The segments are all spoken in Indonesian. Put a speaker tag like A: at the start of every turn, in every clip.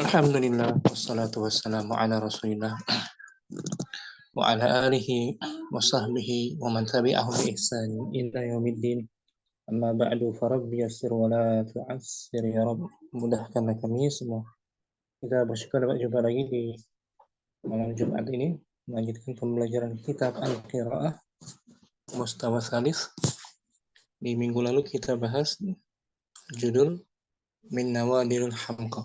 A: Alhamdulillah wassalatu wassalamu ala Rasulillah wa ala alihi wa sahbihi wa man tabi'ahum bi ihsan ila yaumiddin. Amma ba'du, farabbi yassir wa la tu'assir ya Rabb. Mudahkanlah kami semua. Kita bersyukur dapat jumpa lagi di malam Jumat ini melanjutkan pembelajaran kitab Al-Qiraah Mustawa Tsalits. Di minggu lalu kita bahas judul Min Nawadirul Hamqa.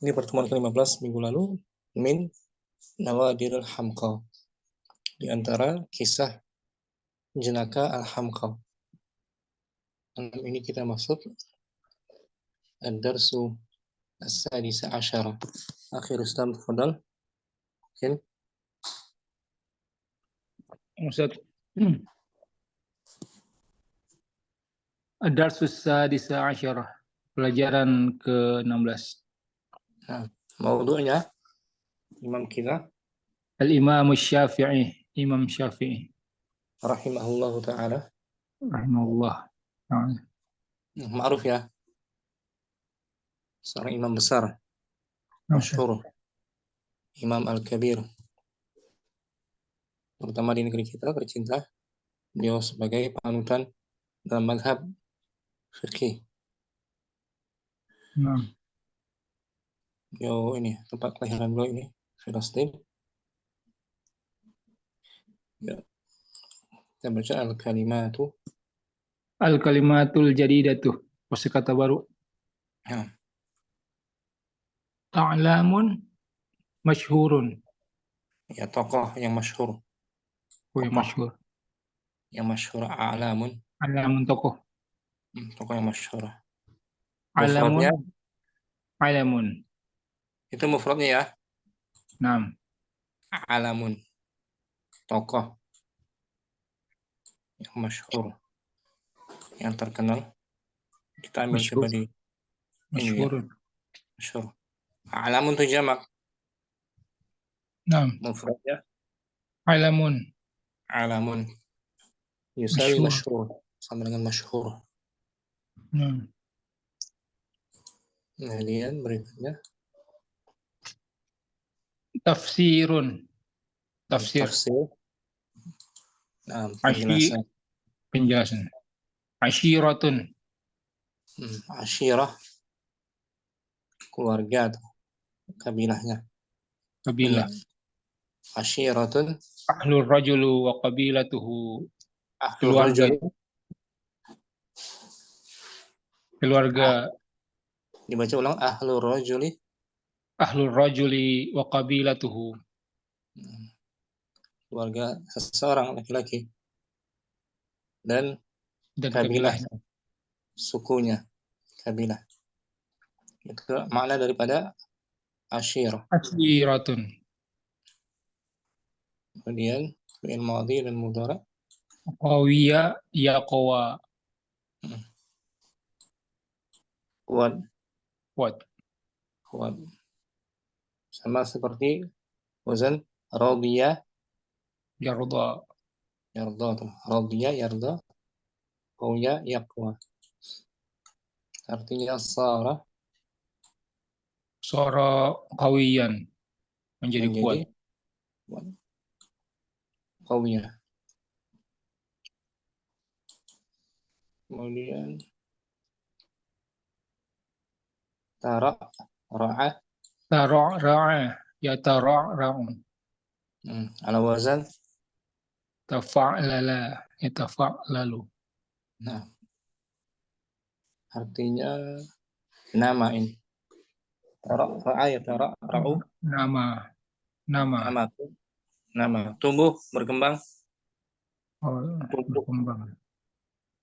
A: Ini pertemuan ke-15 minggu lalu, Min Nawadirul Hamqa, di antara kisah jenaka Al-Hamqa. Malam ini kita masuk Ad-Darsu As-Sadisa Asyara. Akhir Ustaz, tafadhal. Mungkin
B: Ustaz. Ad-Darsus Sadisa Asyarah, pelajaran ke-16.
A: nah, maudhu'nya Imam kita
B: Al-Imam Syafi'i, Imam Syafi'i
A: rahimahullahu taala,
B: rahimahullah.
A: ma'ruf ya, seorang imam besar, masyhur, Imam Al-Kabir, terutama di negeri kita tercinta. Beliau sebagai panutan dalam mazhab fikih. Beliau ini tempat kelahiran beliau ini Filastin. Ya. Kita baca
B: Al-Kalimatul Jadidatuh, kosakata baru.
A: Ya.
B: A'lamun masyhurun.
A: Ya, tokoh yang masyhur.
B: Yang masyhur.
A: Yang masyhur a'lamun.
B: A'lamun tokoh.
A: Tokoh yang masyhur.
B: A'lamun.
A: Mufradnya
B: A'lamun.
A: itu mufradnya ya.
B: Naam.
A: A'lamun. Tokoh yang masyhur, yang terkenal. Kita ambil coba di
B: masyhur.
A: Ini ya. Masyhur. A'lamun itu jamak.
B: Naam.
A: Mufradnya
B: A'lamun.
A: A'lamun. Yusawi masyhur. Sama dengan masyhur. Kemudian berikutnya
B: Tafsirun. Tafsir.
A: Nah, penjelasan.
B: Penjelasan. Asyiratun.
A: Asyirah, keluarga atau kabilahnya.
B: Kabilah.
A: Asyiratun.
B: Ahlur rajulu wa qabilatuhu.
A: Ahlur rajul.
B: Keluarga.
A: Dibaca ulang, ahlur rajuli.
B: Ahlur rajuli wa qabilatuhu.
A: Keluarga seseorang laki-laki. Dan
B: kabilahnya.
A: Sukunya. Kabilah. Itu makna daripada asyirah.
B: Asyiratun.
A: Kemudian fi'il madhi dan mudhari'.
B: Qawiya yaqwa.
A: Kuat. Sama seperti wazan radiyah
B: yarda.
A: Radiyah yarda. Qawiya yaqwa. Artinya sara
B: qawiyan, menjadi kuat.
A: Qawiyah. Kemudian ra'a
B: yatara'ra'u.
A: Ala wazan
B: Tafa'lala yatafa'lalu.
A: Nah, artinya nama ini. Ra'a yatara'ra'u. Nama. Tumbuh, berkembang.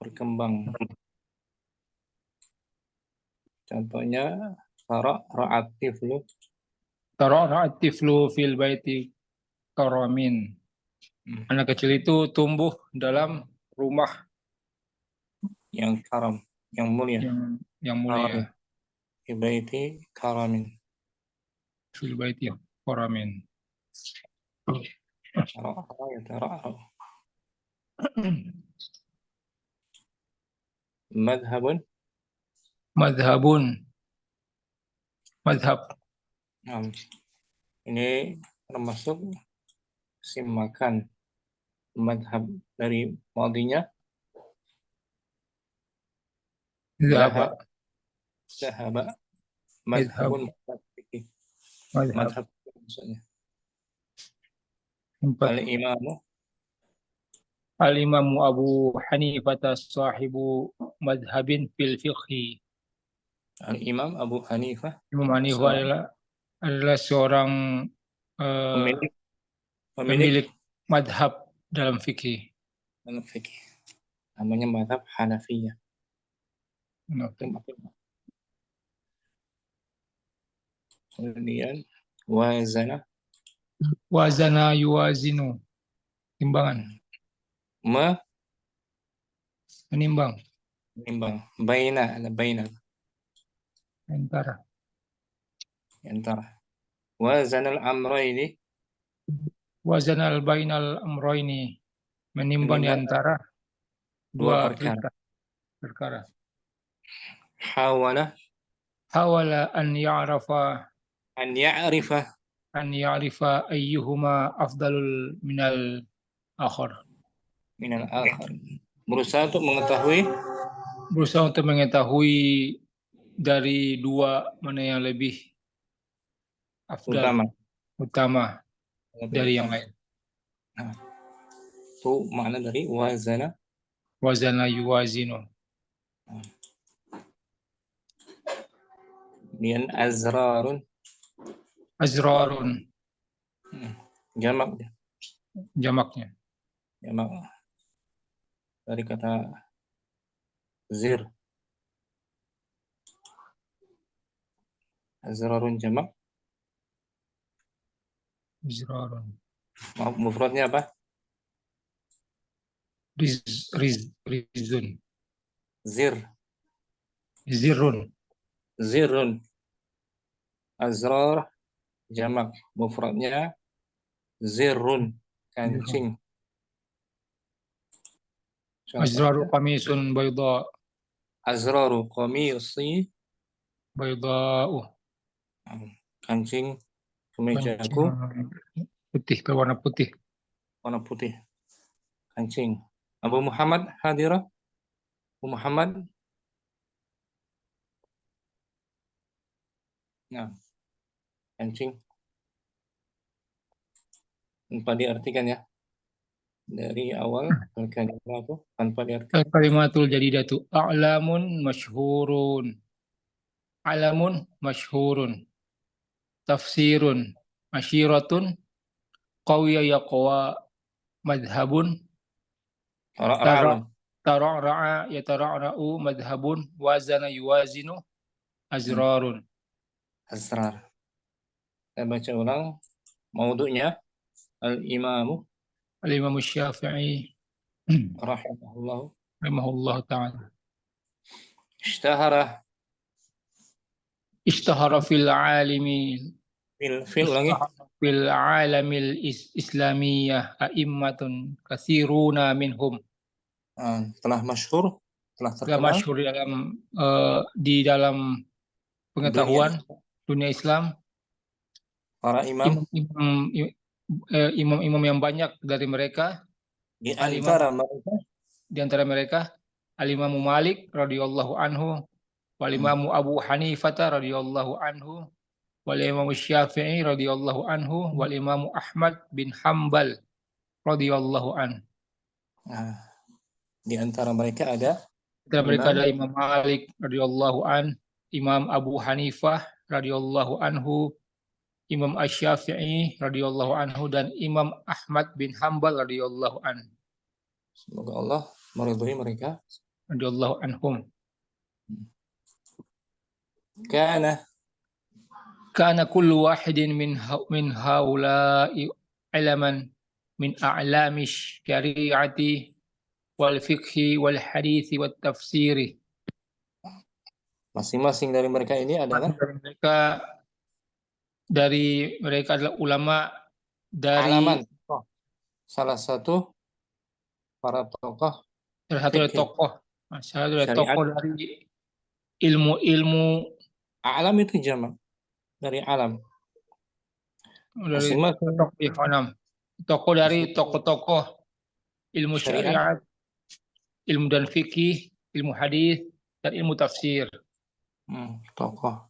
A: Berkembang. Contohnya ra'at
B: tiflu fil baiti karamin. Anak kecil itu tumbuh dalam rumah
A: yang karam, yang mulia.
B: Yang mulia.
A: Fil baiti karamin.
B: Fil baiti karamin.
A: Madhabun.
B: madhab.
A: Nah, ini termasuk isim makan. Madhab dari madinya
B: Zahaba,
A: zahaba.
B: madhab,
A: Madhabun fikih.
B: madhab.
A: Madhab maksudnya.
B: Empat.
A: Al-imamu
B: Al-Imamu Abu Hanifah sahibu madhabin fil fiqhi.
A: Al-imam Abu Hanifah
B: Imam Hanifah
A: seorang
B: adalah seorang eh,
A: pemilik pemilik
B: pemilik madhab dalam fikih.
A: fikih. Namanya madhab Hanafiyah. Kemudian wazana
B: Wazana yuwazinu, timbangan, menimbang,
A: menimbang baina ada baina
B: antara.
A: antara wazanal amrayni
B: Wazana al-bainal amroini, menimbang di
A: menimbang
B: antara
A: dua
B: dua
A: perkara.
B: perkara.
A: Hawala
B: Hawala an ya'rifa ayyuhuma afdalul minal akhar.
A: minal akhar. Berusaha untuk mengetahui
B: Berusaha untuk mengetahui dari dua mana yang lebih afdal,
A: utama
B: utama
A: lebih
B: dari yang
A: utama.
B: lain.
A: Nah, itu makna dari wazana.
B: Wazana yuwazinu.
A: Kemudian azrarun
B: Azrarun,
A: jamak
B: jamaknya.
A: jamak dari kata zir. Azrarun jamak.
B: Azrarun.
A: Maaf, mufradnya apa?
B: Rizun.
A: Zir.
B: Zirun.
A: Zirun. Azrar jamak. Mufradnya zirun. Kancing.
B: Azraru
A: Contohnya
B: qamisun bayda.
A: azraru qamisi
B: Bayda'u.
A: kancing
B: Kancing
A: kemejaku
B: putih, berwarna putih.
A: warna putih. Kancing. Abu Muhammad hadirah. Abu Muhammad. Nah, kancing. Tanpa diartikan ya. Dari awal kalimat itu tanpa diartikan.
B: Kalimatul jadidatu a'lamun masyhurun. Alamun masyhurun. Tafsirun asyiratun qawiyya yaqwa madhabun tara
A: Ra'ra'un.
B: tara'ra'a yatara'ra'u madhabun wazana yuwazinu azrarun.
A: Asrar. Saya baca ulang. Maudu'nya Al-Imamu
B: Al-Imam Syafi'i
A: rahimahullah
B: rahimahullah ta'ala
A: ishtahara
B: ishtahara fil alimi
A: fil ulangi
B: fil alamil islamiyah a'immatun katsiruna minhum.
A: telah masyhur, telah
B: Telah
A: terkenal
B: masyhur di dalam
A: dunia
B: pengetahuan dunia Islam
A: para imam
B: imam-imam yang banyak dari mereka.
A: di
B: Al-Imam
A: antara mereka
B: di antara mereka Al-Imam Malik radhiyallahu anhu, wal Imam Abu Hanifah radhiyallahu anhu, wal Imam Syafi'i radhiyallahu anhu, wal Imam Ahmad bin Hambal radhiyallahu anhu.
A: Nah, di antara mereka ada
B: Di mereka
A: Imam
B: ada Imam Malik radhiyallahu an, Imam Abu Hanifah radhiyallahu anhu, Imam Asy-Syafi'i radhiyallahu anhu, dan Imam Ahmad bin Hambal radhiyallahu anhu.
A: Semoga Allah meridhai mereka.
B: Radhiyallahu anhum. Kana kullu wahidin min haula'i ilman min a'lami syari'ati wal fiqhi wal hadithi wat tafsiri.
A: Masing-masing dari mereka ini adalah
B: dari mereka adalah ulama dari
A: alaman salah satu para tokoh
B: salah satu dari
A: fikih
B: salah satu dari
A: syariat.
B: tokoh dari ilmu-ilmu.
A: Alam itu jamak. dari alam.
B: Dari
A: Masing-masing
B: tokoh dari tokoh-tokoh ilmu
A: syariat.
B: syariat, ilmu dan fikih, ilmu hadis, dan ilmu tafsir.
A: Tokoh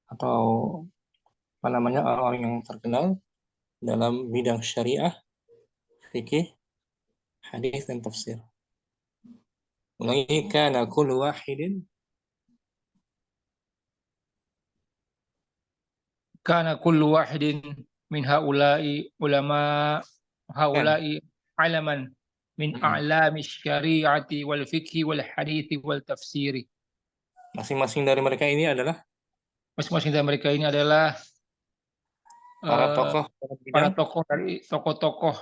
A: atau apa namanya orang yang terkenal dalam bidang syariah, fikih, hadis dan tafsir. Ulangi, kana kullu wahidin
B: Kana kullu wahidin min haula'i ulama
A: kan.
B: haula'i alaman min a'lami syariati wal fikhi wal hadithi wal tafsiri.
A: Masing-masing dari mereka ini adalah
B: Masing-masing dari mereka ini adalah
A: para tokoh dalam
B: para
A: bidang
B: tokoh dari tokoh-tokoh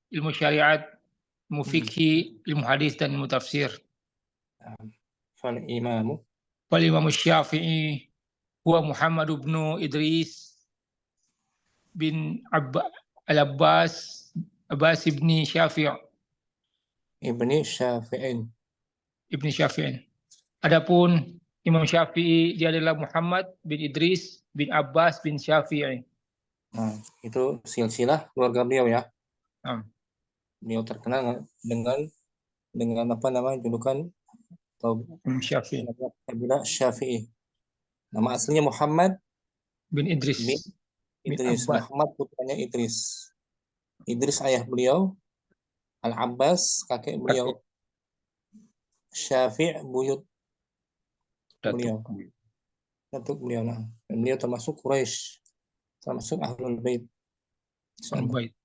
B: ilmu syariat, ilmu fikih, ilmu hadis dan ilmu tafsir.
A: fal imamu
B: Wal Imam Syafi'i huwa Muhammad bin Idris bin Al-Abbas ibni Syafi'
A: ibni Syafi'in.
B: ibni Syafi'in. Adapun Imam Syafi'i dia adalah Muhammad bin Idris bin Abbas bin Syafi'i.
A: Nah, itu silsilah keluarga beliau ya. Beliau terkenal dengan apa namanya julukan atau
B: Syafi'i
A: kabilah Syafi'i. Nama aslinya Muhammad
B: bin Idris
A: bin
B: bin
A: Idris.
B: Abbas.
A: Muhammad putranya Idris. Idris ayah beliau, Al-Abbas kakek beliau, Syafi' buyut beliau. Datuk beliau. Nah, dan beliau termasuk Quraisy, termasuk Ahlul Bait.
B: Baik.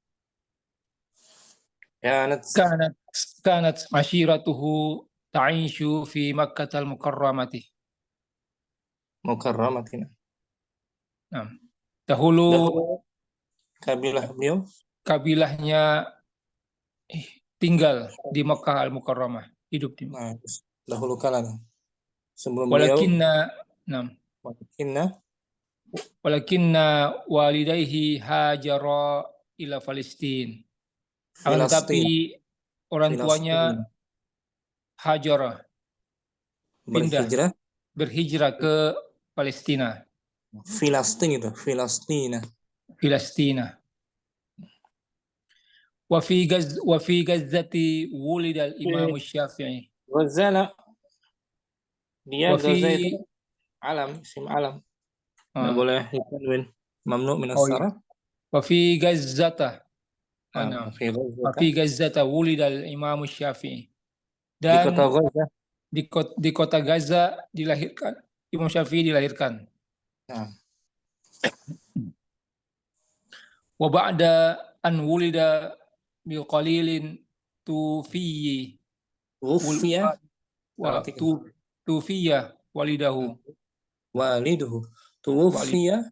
B: كانت عشيرته تعيش في مكة المكرمة.
A: Mukarramatin.
B: Dahulu
A: kabilah beliau
B: kabilahnya tinggal di Makkah Al-Mukarramah, hidup di
A: Nah, dahulu kala sebelum beliau
B: walakinna walidayhi hajara ila Palestina. Akan tetapi orang tuanya hajara berhijrah ke Palestina. Filastina. Wa fi Gazzati wulida al-Imam Syafi'i.
A: Gaza dia Gaza itu alam, isim alam. Nggak boleh ditanwin. Mamnu min as-sarf.
B: Wa fi Gazzata. Wa fi Gazzata wulida al-Imam Syafi'i. Dan di kota Gaza dilahirkan Imam Syafi'i dilahirkan. Wa ba'da an wulida bi qalilin tufiya walidahu. Tufiya.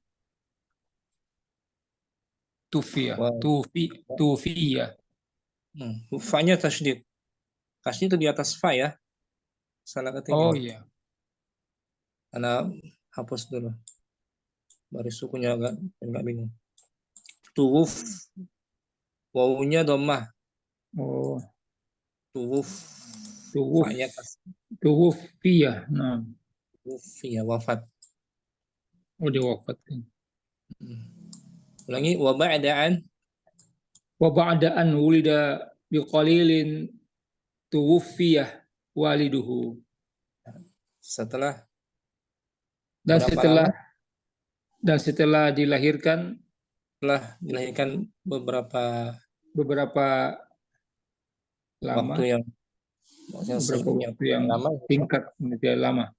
A: Fa-nya tasydid. Kasih itu di atas fa ya. Salah ketik.
B: Oh iya.
A: Karena hapus dulu. Baris sukunya agak bingung. Tuwuf. Wawunya dhammah.
B: Oh.
A: Fa-nya
B: tuwfiya. Nah.
A: Tuwfiya, wafat.
B: Oh, dia wafat.
A: Ulangi, wa
B: ba'da'an wulida biqalilin tuwfiyah waliduhu. Dan setelah dilahirkan beberapa lama, waktu yang lama, singkat, lama.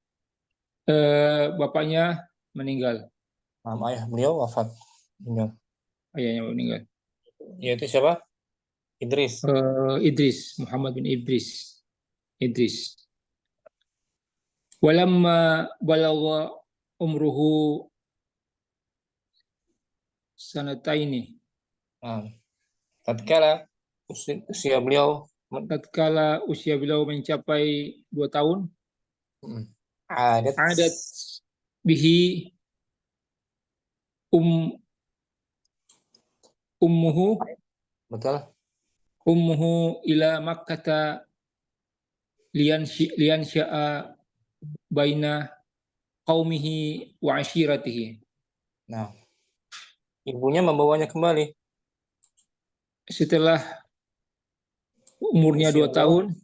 B: Bapaknya meninggal.
A: Ayah beliau wafat.
B: Ayahnya meninggal.
A: Yaitu siapa? Idris.
B: Muhammad bin Idris. Walamma balagha umruhu sanataini.
A: Tatkala usia beliau
B: mencapai 2 tahun,
A: adat
B: bihi ummuhu ila Makkah lian sya'a baina qaumihi wa ashiratihi.
A: Nah, ibunya membawanya kembali.
B: Setelah umurnya
A: Usia
B: 2 tahun,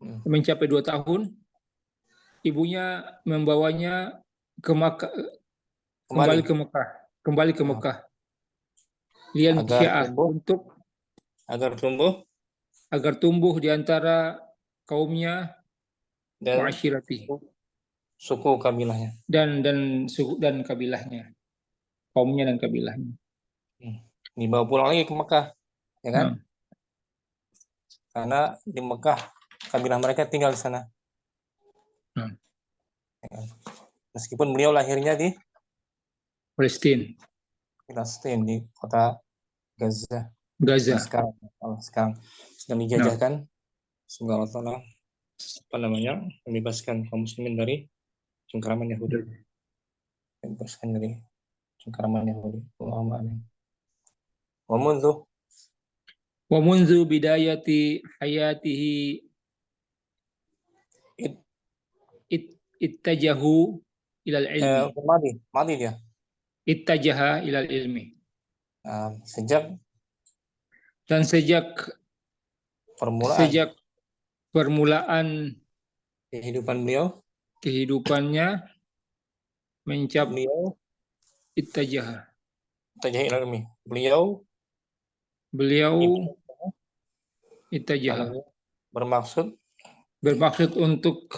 A: Hmm.
B: mencapai 2 tahun, ibunya membawanya ke Makkah, kembali ke Mekah,
A: Nah,
B: Lian
A: agar
B: Syiah
A: tumbuh,
B: untuk agar tumbuh di antara kaumnya
A: dan
B: wa ashirati
A: suku kabilahnya.
B: dan suku dan kabilahnya, kaumnya dan kabilahnya.
A: Dibawa pulang lagi ke Mekah, ya kan?
B: Nah,
A: Karena di Mekah kabilah mereka tinggal di sana.
B: nah,
A: Ya kan? Meskipun beliau lahirnya di
B: Palestina,
A: Palestina, di kota Gaza.
B: Gaza.
A: Yang sekarang sedang
B: Nah,
A: dijajahkan. Semoga Allah Ta'ala membebaskan kaum muslimin dari cengkeraman Yahudi. Membebaskan dari cengkeraman Yahudi. Allahumma amin. Wa mundu
B: wa munzu bidayati hayatihi
A: it,
B: ittajahu ilal ilmi.
A: mati dia.
B: Ittajaha ilal ilmi.
A: Sejak
B: Dan sejak permulaan
A: kehidupan beliau,
B: kehidupannya mencapai
A: beliau
B: ittajaha.
A: tajah ilmi. Beliau
B: Ittajaha
A: bermaksud
B: untuk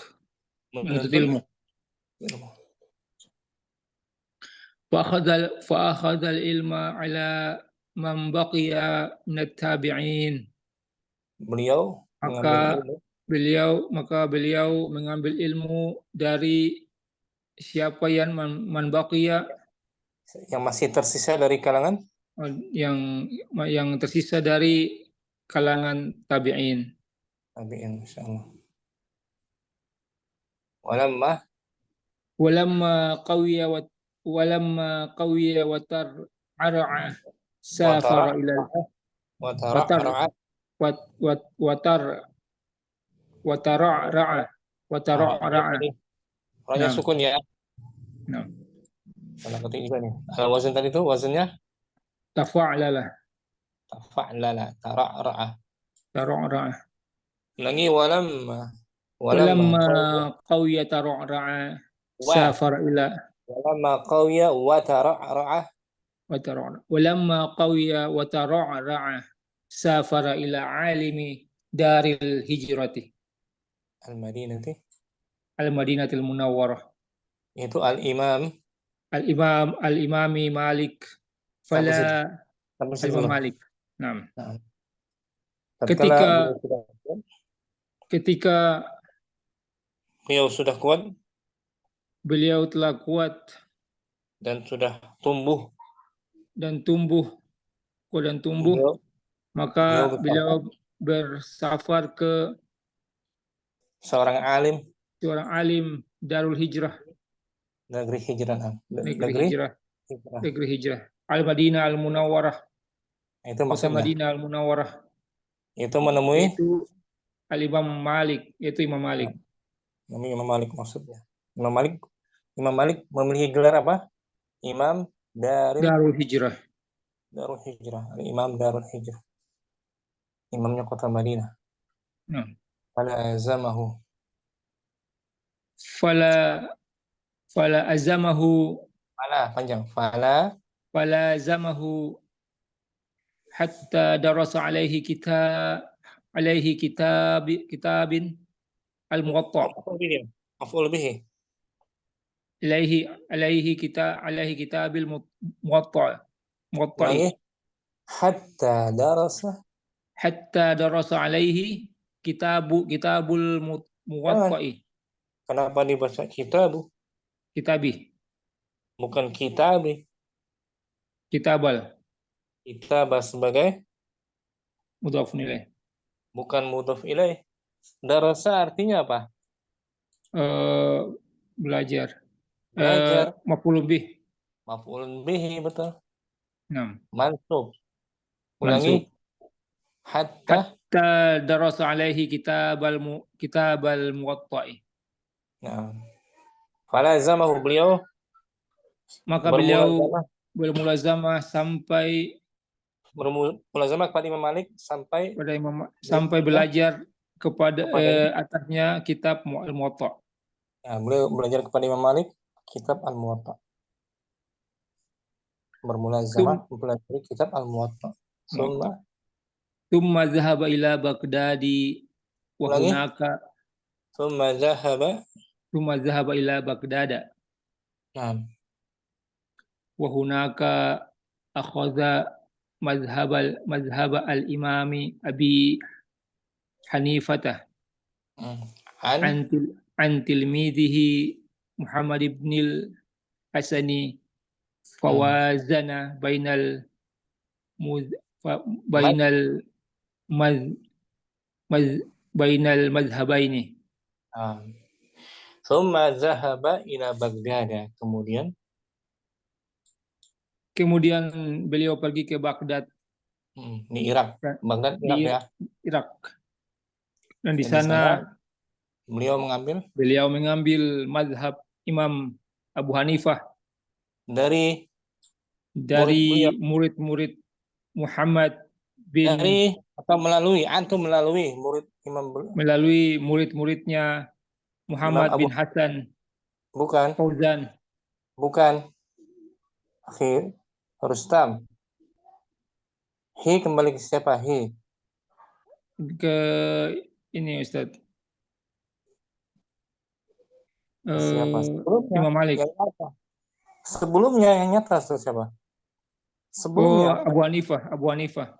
B: menuntut ilmu. Fa'akhadhal ilma ala man baqiya minat tabi'in. Maka beliau mengambil ilmu dari siapa yang man baqiya,
A: yang masih tersisa dari kalangan
B: yang tersisa dari kalangan tabi'in.
A: Insyaallah.
B: Walamma qawiya wa tar'a safara ila
A: Ra'nya sukun ya.
B: Nah.
A: Kalau ketik juga nih. Kalau wazan tadi itu wazannya
B: Tafa'lala. Tara'ra'a.
A: Ulangi walamma
B: qawiya tara'ra'a safara ila
A: walamma qawiya wa tara'ra'a
B: walamma qawiya wa tara'ra'a safara ila alimi daril hijrati al-Madinatil Munawwarah.
A: Itu
B: al-imami Malik. Fala al-Imam Malik. Nah. Ketika
A: beliau sudah kuat,
B: beliau telah kuat
A: dan sudah tumbuh,
B: maka beliau bersafar ke
A: seorang alim
B: Darul Hijrah, negeri hijrah Al-Madinah Al-Munawwarah, kota Madinah Al-Munawwarah.
A: Itu menemui
B: Al-Imam Malik, yaitu Imam Malik.
A: Imam Malik maksudnya. Imam Malik memiliki gelar apa? Imam
B: Darul Hijrah.
A: Imam Darul Hijrah. Imamnya kota Madinah. Fala azamahu hatta darasa alaihi kitabin al-Muwatta. Maf'ul bihi.
B: Alaihi kitabil Muwatta. Hatta darasa alaihi kitabul Muwatta'i.
A: Kenapa dibaca kitabu?
B: Kitabi.
A: Bukan kitabi.
B: Kitabal.
A: Kitabah sebagai
B: mudhaf ilaih.
A: Bukan mudhaf ilaih. Darasa artinya apa?
B: Belajar.
A: Maf'ulun bihi, betul. Mansub. Ulangi. Hatta
B: darasa alaihi kitabal Muwatta'i.
A: Fala zamahu, beliau
B: maka beliau bermulazamah sampai
A: bermulazamah kepada Imam Malik sampai
B: sampai belajar kepada atasnya kitab Al-Muwatta.
A: Nah, beliau belajar kepada Imam Malik kitab Al-Muwatta. Bermulazamah mempelajari kitab Al-Muwatta.
B: Tsumma dhahaba ila Baghdadi wa hunaka
A: Tsumma dhahaba
B: ila Baghdad.
A: Nah.
B: Wa hunaka akhadha madhhab al-imami Abi Hanifah an tilmidhihi Muhammad ibn al-Hasani fawazana bainal madhhabaini.
A: Tsumma dhahaba ila Baghdad.
B: Kemudian beliau pergi ke Baghdad.
A: Di Irak. Baghdad Irak ya.
B: Irak. Dan di sana
A: beliau
B: mengambil mazhab Imam Abu Hanifah
A: dari
B: murid-murid Muhammad bin
A: melalui murid Imam
B: melalui murid-muridnya Muhammad bin Hasan Fauzan.
A: Bukan. Akhir Rustam. Kembali ke siapa?
B: Ke ini Ustaz.
A: Siapa?
B: Imam Malik.
A: Sebelumnya yang nyata siapa? Sebelumnya.
B: Abu Hanifah.
A: Abu Hanifah.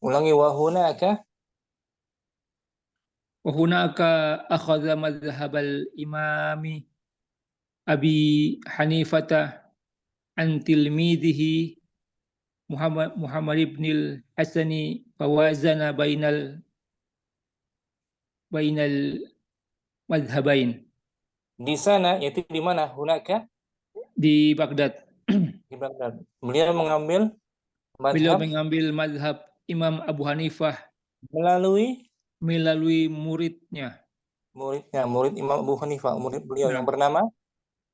A: Ulangi wahunaka
B: akhadha madhhab al-imami Abi Hanifah an tilmidhihi Muhammad ibn al-Hasani fawazana bainal madhhabain.
A: Di sana, yaitu di mana? Hunaka?
B: Di Baghdad.
A: Di Baghdad. Beliau mengambil
B: mazhab Imam Abu Hanifah
A: melalui
B: murid
A: Imam Abu Hanifah, murid beliau yang bernama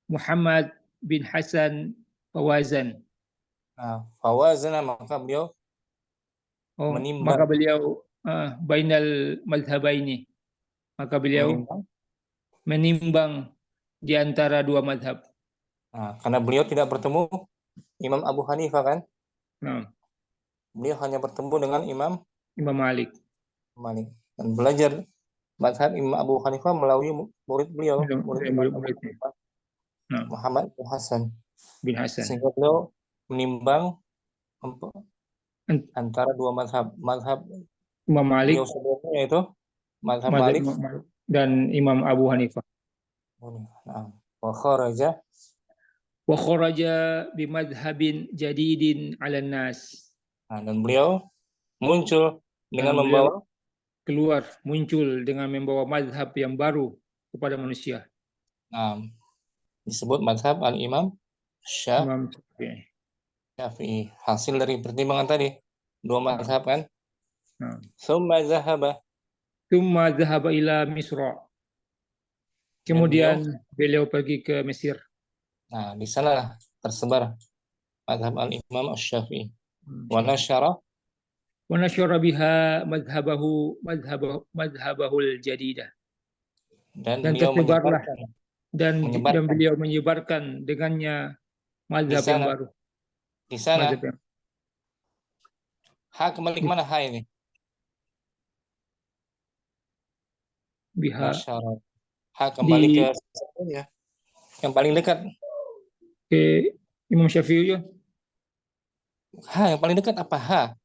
B: Muhammad bin Hasan Fawazan.
A: Fawazana, maka beliau
B: maka beliau bainal madhhabaini. Maka beliau menimbang di antara dua madhab.
A: Karena beliau tidak bertemu Imam Abu Hanifah kan? Beliau hanya bertemu dengan Imam
B: Malik.
A: Dan belajar madhab Imam Abu Hanifah melalui murid beliau, Muhammad bin Hasan. Sehingga beliau menimbang antara dua madhab
B: Imam Malik
A: beliau sebelumnya, yaitu madhab Malik
B: dan Imam Abu Hanifah.
A: Wa
B: kharaja bimadhhabin jadidin 'alan nas.
A: Dan beliau muncul dengan
B: membawa mazhab yang baru kepada manusia.
A: Disebut mazhab al-Imam Syafi'i. Hasil dari pertimbangan tadi dua mazhab kan. Tsumma
B: dhahaba ila Misra. Kemudian beliau pergi ke Mesir.
A: Di sana tersebar mazhab al-Imam Syafi'i. Wa nasyara biha madhhabahul jadidah. Dan beliau menyebarkan dengannya mazhab yang baru.
B: Di sana.
A: Kembali ke mana ini?
B: Biha.
A: Kembali ke yang paling dekat.
B: Ke Imam Syafi'i ya.
A: Yang paling dekat apa?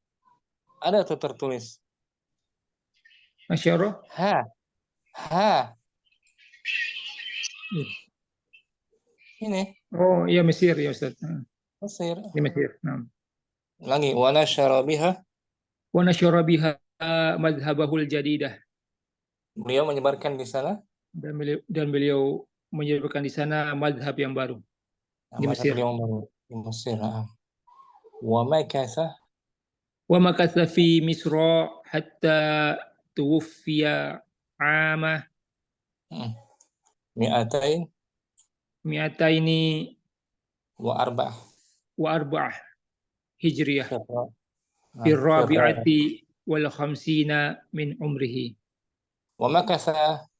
A: Ada tuh tertulis.
B: Nasyara.
A: Ini.
B: Oh iya Mesir ya Ustaz.
A: Mesir.
B: Di Mesir.
A: Lagi wa nasyara biha
B: madhhabahul jadidah.
A: Beliau menyebarkan di sana
B: dan beliau menyebarkan di sana mazhab yang baru di Mesir.
A: Di Mesir. Wa
B: makatha fi Misra hatta tuwfiya ama
A: mi'ataini
B: wa arba'ah. wa arba'ah Hijriyah
A: Siapa?
B: fil
A: Siapa?
B: rabi'ati wal khamsina min umrihi.
A: Wa makatha,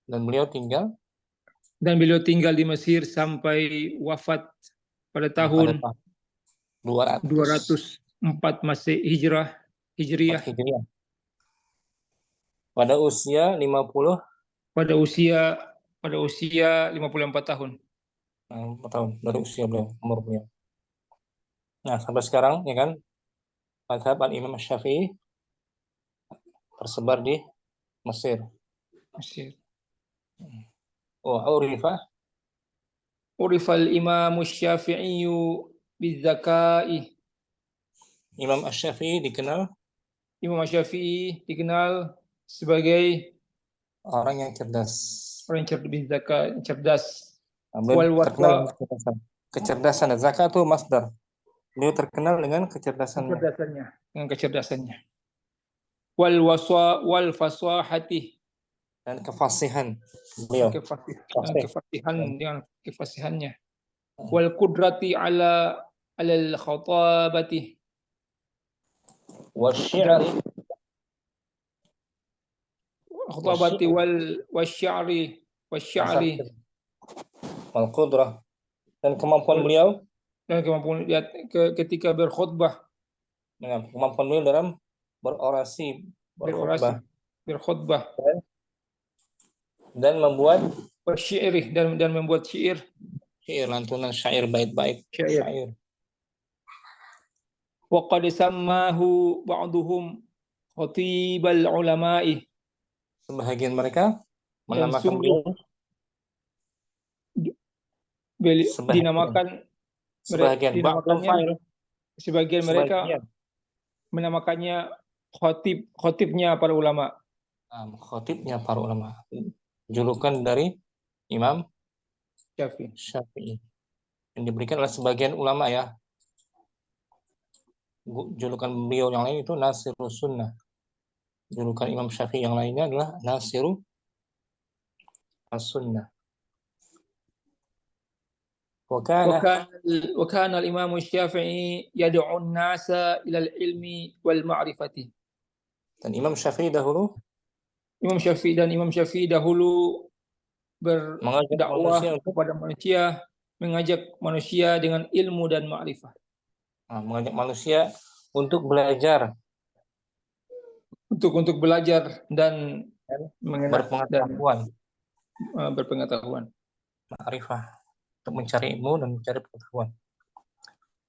A: dan beliau tinggal
B: Dan beliau tinggal di Mesir sampai wafat pada
A: pada
B: tahun
A: tahun 204
B: 204 Hijriyah
A: Hijriah. Pada usia 50
B: pada usia 54 tahun.
A: tahun dari usia beliau, umur beliau. Nah, sampai sekarang ya kan, mazhab Imam Syafi'i tersebar di Mesir.
B: Mesir.
A: Wa urifa,
B: Urifal Imam Syafi'i bizakai.
A: Imam Syafi'i dikenal
B: Imam Syafi'i dikenal sebagai
A: orang yang cerdas.
B: orang yang cerdas.
A: Beliau
B: Wal
A: terkenal dengan
B: warqa,
A: kecerdasan. Kecerdasan, zakat itu masdar. Beliau terkenal dengan kecerdasannya
B: dengan kecerdasannya. Wal fasahati,
A: dan kefasihan beliau. Fasih.
B: dengan kefasihannya. Wal qudrati ala al khatabati,
A: Wasy'ari,
B: khatabati wasy'ari
A: wal qudrah, dan kemampuan beliau
B: dan kemampuan dia ketika berkhutbah,
A: dengan kemampuan beliau dalam berorasi,
B: berkhutbah
A: dan membuat
B: wasyairi dan membuat syair,
A: lantunan syair, bait-bait syair.
B: Wa qad sammahu ba'duhum khatibal ulama'i,
A: Sebahagian mereka
B: dan
A: menamakan
B: sungguh
A: beliau
B: dinamakannya sebagian mereka menamakannya khotibnya para ulama.
A: khotibnya para ulama, julukan dari Imam Syafi'i yang diberikan oleh sebagian ulama ya. Julukan beliau yang lain itu Nasirus Sunnah. Julukan Imam Syafi'i yang lainnya adalah Nasiru As-Sunnah.
B: Wa kana al-Imam Syafi'i yad'u an-nasa ila al-ilmi wal ma'rifati.
A: Dan Imam Syafi'i dahulu
B: berdakwah kepada manusia, mengajak manusia dengan ilmu dan ma'rifah.
A: Mengajak manusia untuk belajar,
B: untuk belajar dan berpengetahuan,
A: ma'rifah, untuk mencari ilmu dan mencari pengetahuan.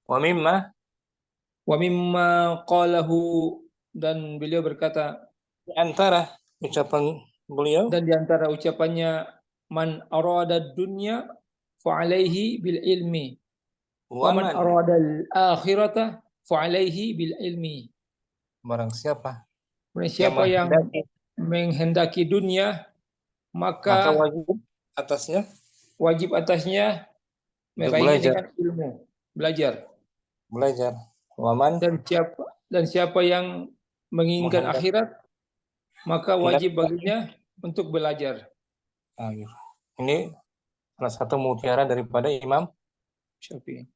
A: Wa mimma
B: qalahu, dan beliau berkata,
A: di antara ucapan beliau,
B: dan di antara ucapannya, man arada dunya fa alaihi bil ilmi wa man arada al akhirata fa alaihi bil ilmi.
A: Barang siapa
B: yang menghendaki dunia, maka wajib atasnya meraihnya dengan ilmu, belajar. Dan siapa yang menginginkan akhirat, maka wajib baginya untuk belajar.
A: Ini salah satu mutiara daripada Imam Syafi'i.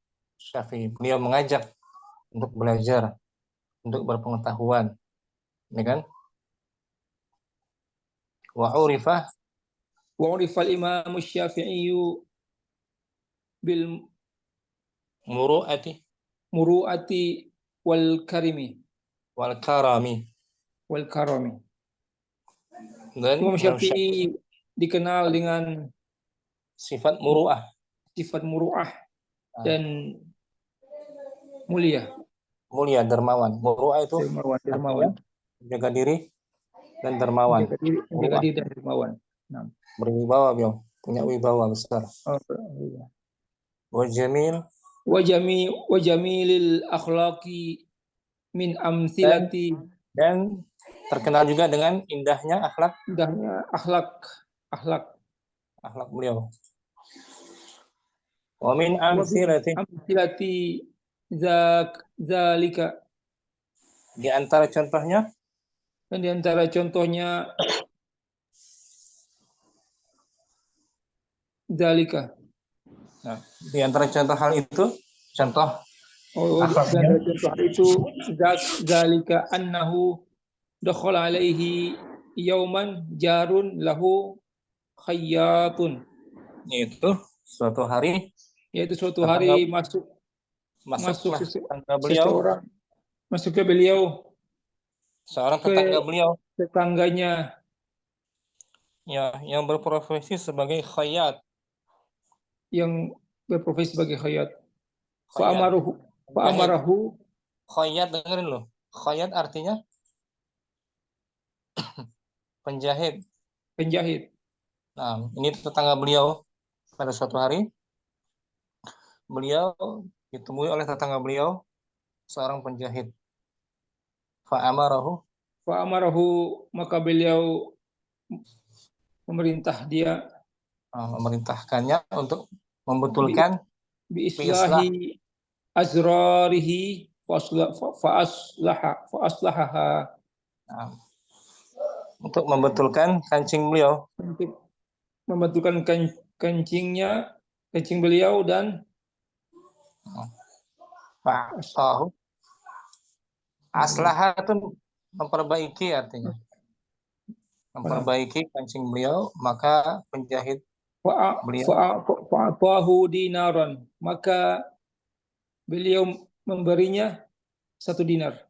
A: Beliau mengajak untuk belajar, untuk berpengetahuan, ya kan? Wa urifa
B: al-Imam Syafi'i bil
A: muru'ati
B: wal karami. Dan Imam Syafi'i dikenal dengan
A: sifat muru'ah
B: dan mulia,
A: dermawan. Muru'ah itu
B: dermawan.
A: Jaga diri dan dermawan. Berwibawa, beliau punya wibawa besar. Wa
B: jamilil akhlaqi min amthilati,
A: dan terkenal juga dengan indahnya
B: akhlak
A: beliau. Wa min amthilati
B: zalika,
A: di antara contohnya zalika. Nah, di antara contoh hal itu, contoh
B: Oh, di
A: Artinya,
B: antara contoh hari itu zalika annahu dakhala alaihi yauman jarun lahu khayyatun,
A: itu suatu hari
B: yaitu suatu
A: tetangga
B: hari masuk
A: masuklah tetangga beliau,
B: seseorang masuk ke beliau,
A: seorang
B: ke
A: tetangga beliau
B: tetangganya
A: ya yang berprofesi sebagai khayyat.
B: yang berprofesi sebagai khayyat.
A: Khayyat, penjahit.
B: Fa'amarahu
A: Khayyat, dengerin loh. Khayyat artinya penjahit.
B: penjahit.
A: Nah, ini tetangga beliau pada suatu hari beliau ditemui oleh tetangga beliau seorang penjahit. Fa'amarahu,
B: Fa'amarahu maka beliau memerintah dia
A: memerintahkannya untuk
B: bi,
A: membetulkan
B: bi
A: biislah,
B: islahi azrarihi fa'aslahaha,
A: nah, untuk membetulkan kancing beliau.
B: untuk membetulkan kencing beliau dan
A: Fa'aslahu, aslaha itu memperbaiki artinya. Memperbaiki kancing beliau, maka penjahit beliau
B: fa'atahu dinaran, maka beliau memberinya 1 dinar.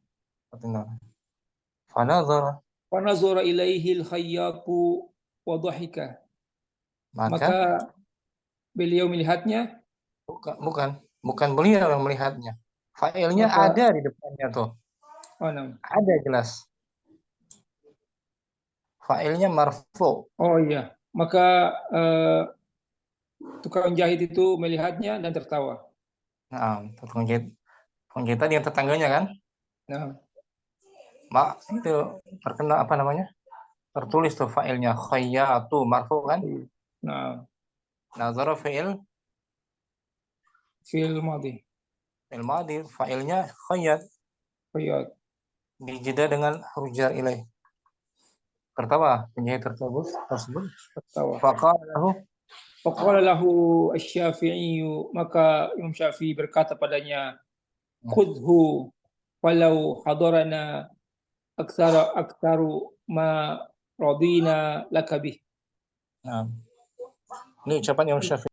A: fanazara,
B: Fanazara ilaihi al-khayyatu wa dhahika. Maka beliau melihatnya,
A: bukan beliau yang melihatnya. Failnya
B: maka
A: ada di depannya tuh. Ada jelas. Failnya marfu.
B: Oh iya, maka tukang jahit itu melihatnya dan tertawa.
A: Nah, tukang jahit tadi yang tetangganya kan?
B: Nah,
A: Mak itu terkena apa namanya? Tertulis tuh failnya khayyatu marfu kan?
B: nah,
A: Nazara fi'il
B: fil madhi.
A: fi'il madhi, failnya khayyat.
B: Khayyat.
A: Dijeda dengan huruf jar ilaih. Tertawa penjahit tersebut.
B: Tertawa.
A: Faqala
B: lahu asy-Syafi'i, maka Imam Syafi'i berkata padanya, khudhu walau hadarana aktsaru ma radina lakabih.
A: Nah, ini ucapan Imam Syafi'i.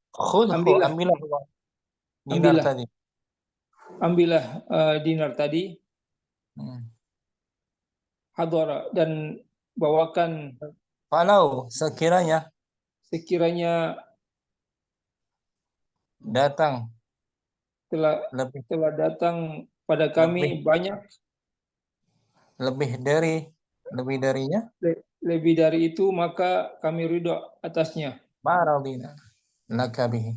A: Khudhu, ambillah dinar tadi.
B: Ambillah dinar tadi. Hadara, dan bawakan.
A: Kalau sekiranya datang
B: telah datang pada kami
A: lebih darinya,
B: lebih dari itu, maka kami ridho atasnya.
A: Maradina lakabihi.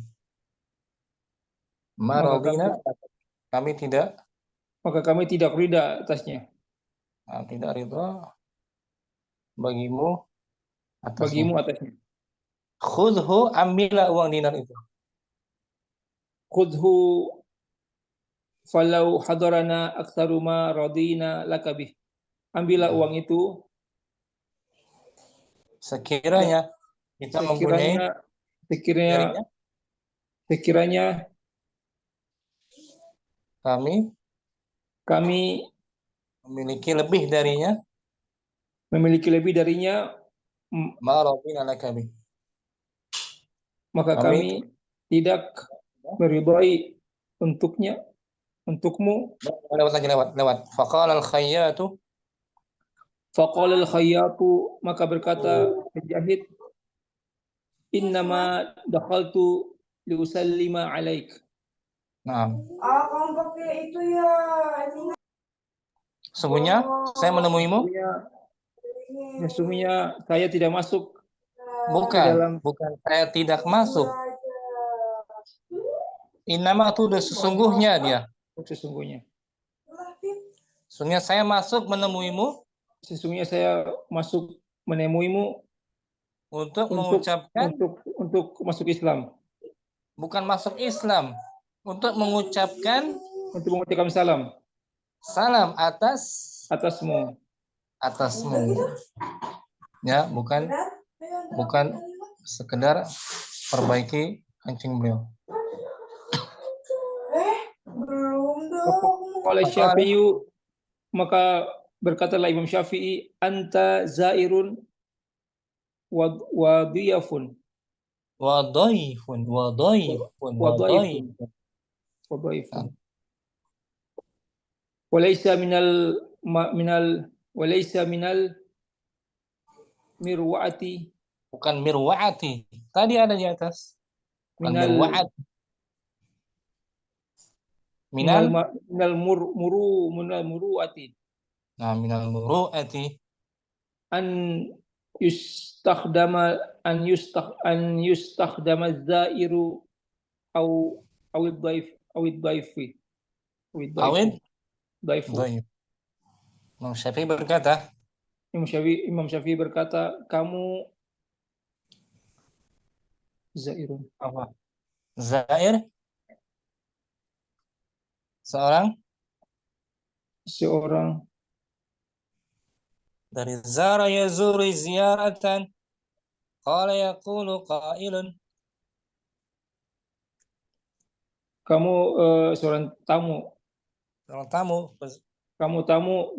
A: Maradina, kami tidak,
B: maka kami tidak ridha atasnya.
A: Tidak ridha bagimu atasnya. Khudhu, ambillah uang dinar itu.
B: Khudhu falau hadarana aktsaru ma radina lakabih. Ambillah uang itu
A: sekiranya kita mempunyai,
B: sekiranya kami
A: memiliki lebih darinya, maradina lakabih,
B: maka kami tidak meridhai untukmu.
A: Lewat. Faqala al-khayyatu,
B: maka berkata penjahit, innama dakhaltu liusallima alaik.
A: Nah, sesungguhnya saya menemuimu.
B: Sesungguhnya saya tidak masuk.
A: Bukan saya tidak masuk. Innama itu udah sesungguhnya dia. Sesungguhnya saya masuk menemuimu.
B: Sesungguhnya saya masuk menemuimu
A: untuk mengucapkan,
B: untuk masuk Islam.
A: Bukan masuk Islam, untuk mengucapkan
B: salam.
A: Salam atasmu. Ya, bukan sekedar perbaiki kancing beliau.
B: Qala Syafi'i, maka berkatalah Imam Syafi'i, anta zairun wa dhiyafun
A: Wadhaifun, wadhaifun,
B: wa dhaifun
A: wadhaifun.
B: wa dhaifun. Walaysa minal mirwaati,
A: Bukan mirwaati. Tadi ada di atas. Bukan
B: minal
A: mirwaat.
B: minal
A: Minal,
B: minal muruati
A: nah minal muru'ati.
B: an yustakhdama zairu au awid daif awid daifi awid
A: Awid,
B: daifu.
A: dhaif. Imam Syafi'i berkata,
B: Imam Syafi'i berkata, kamu zairun,
A: apa? Zair, seorang
B: seorang
A: dari zara yazuru ziyaratan. Qala yaqulu qailun.
B: kamu seorang tamu,
A: Seorang tamu,
B: kamu tamu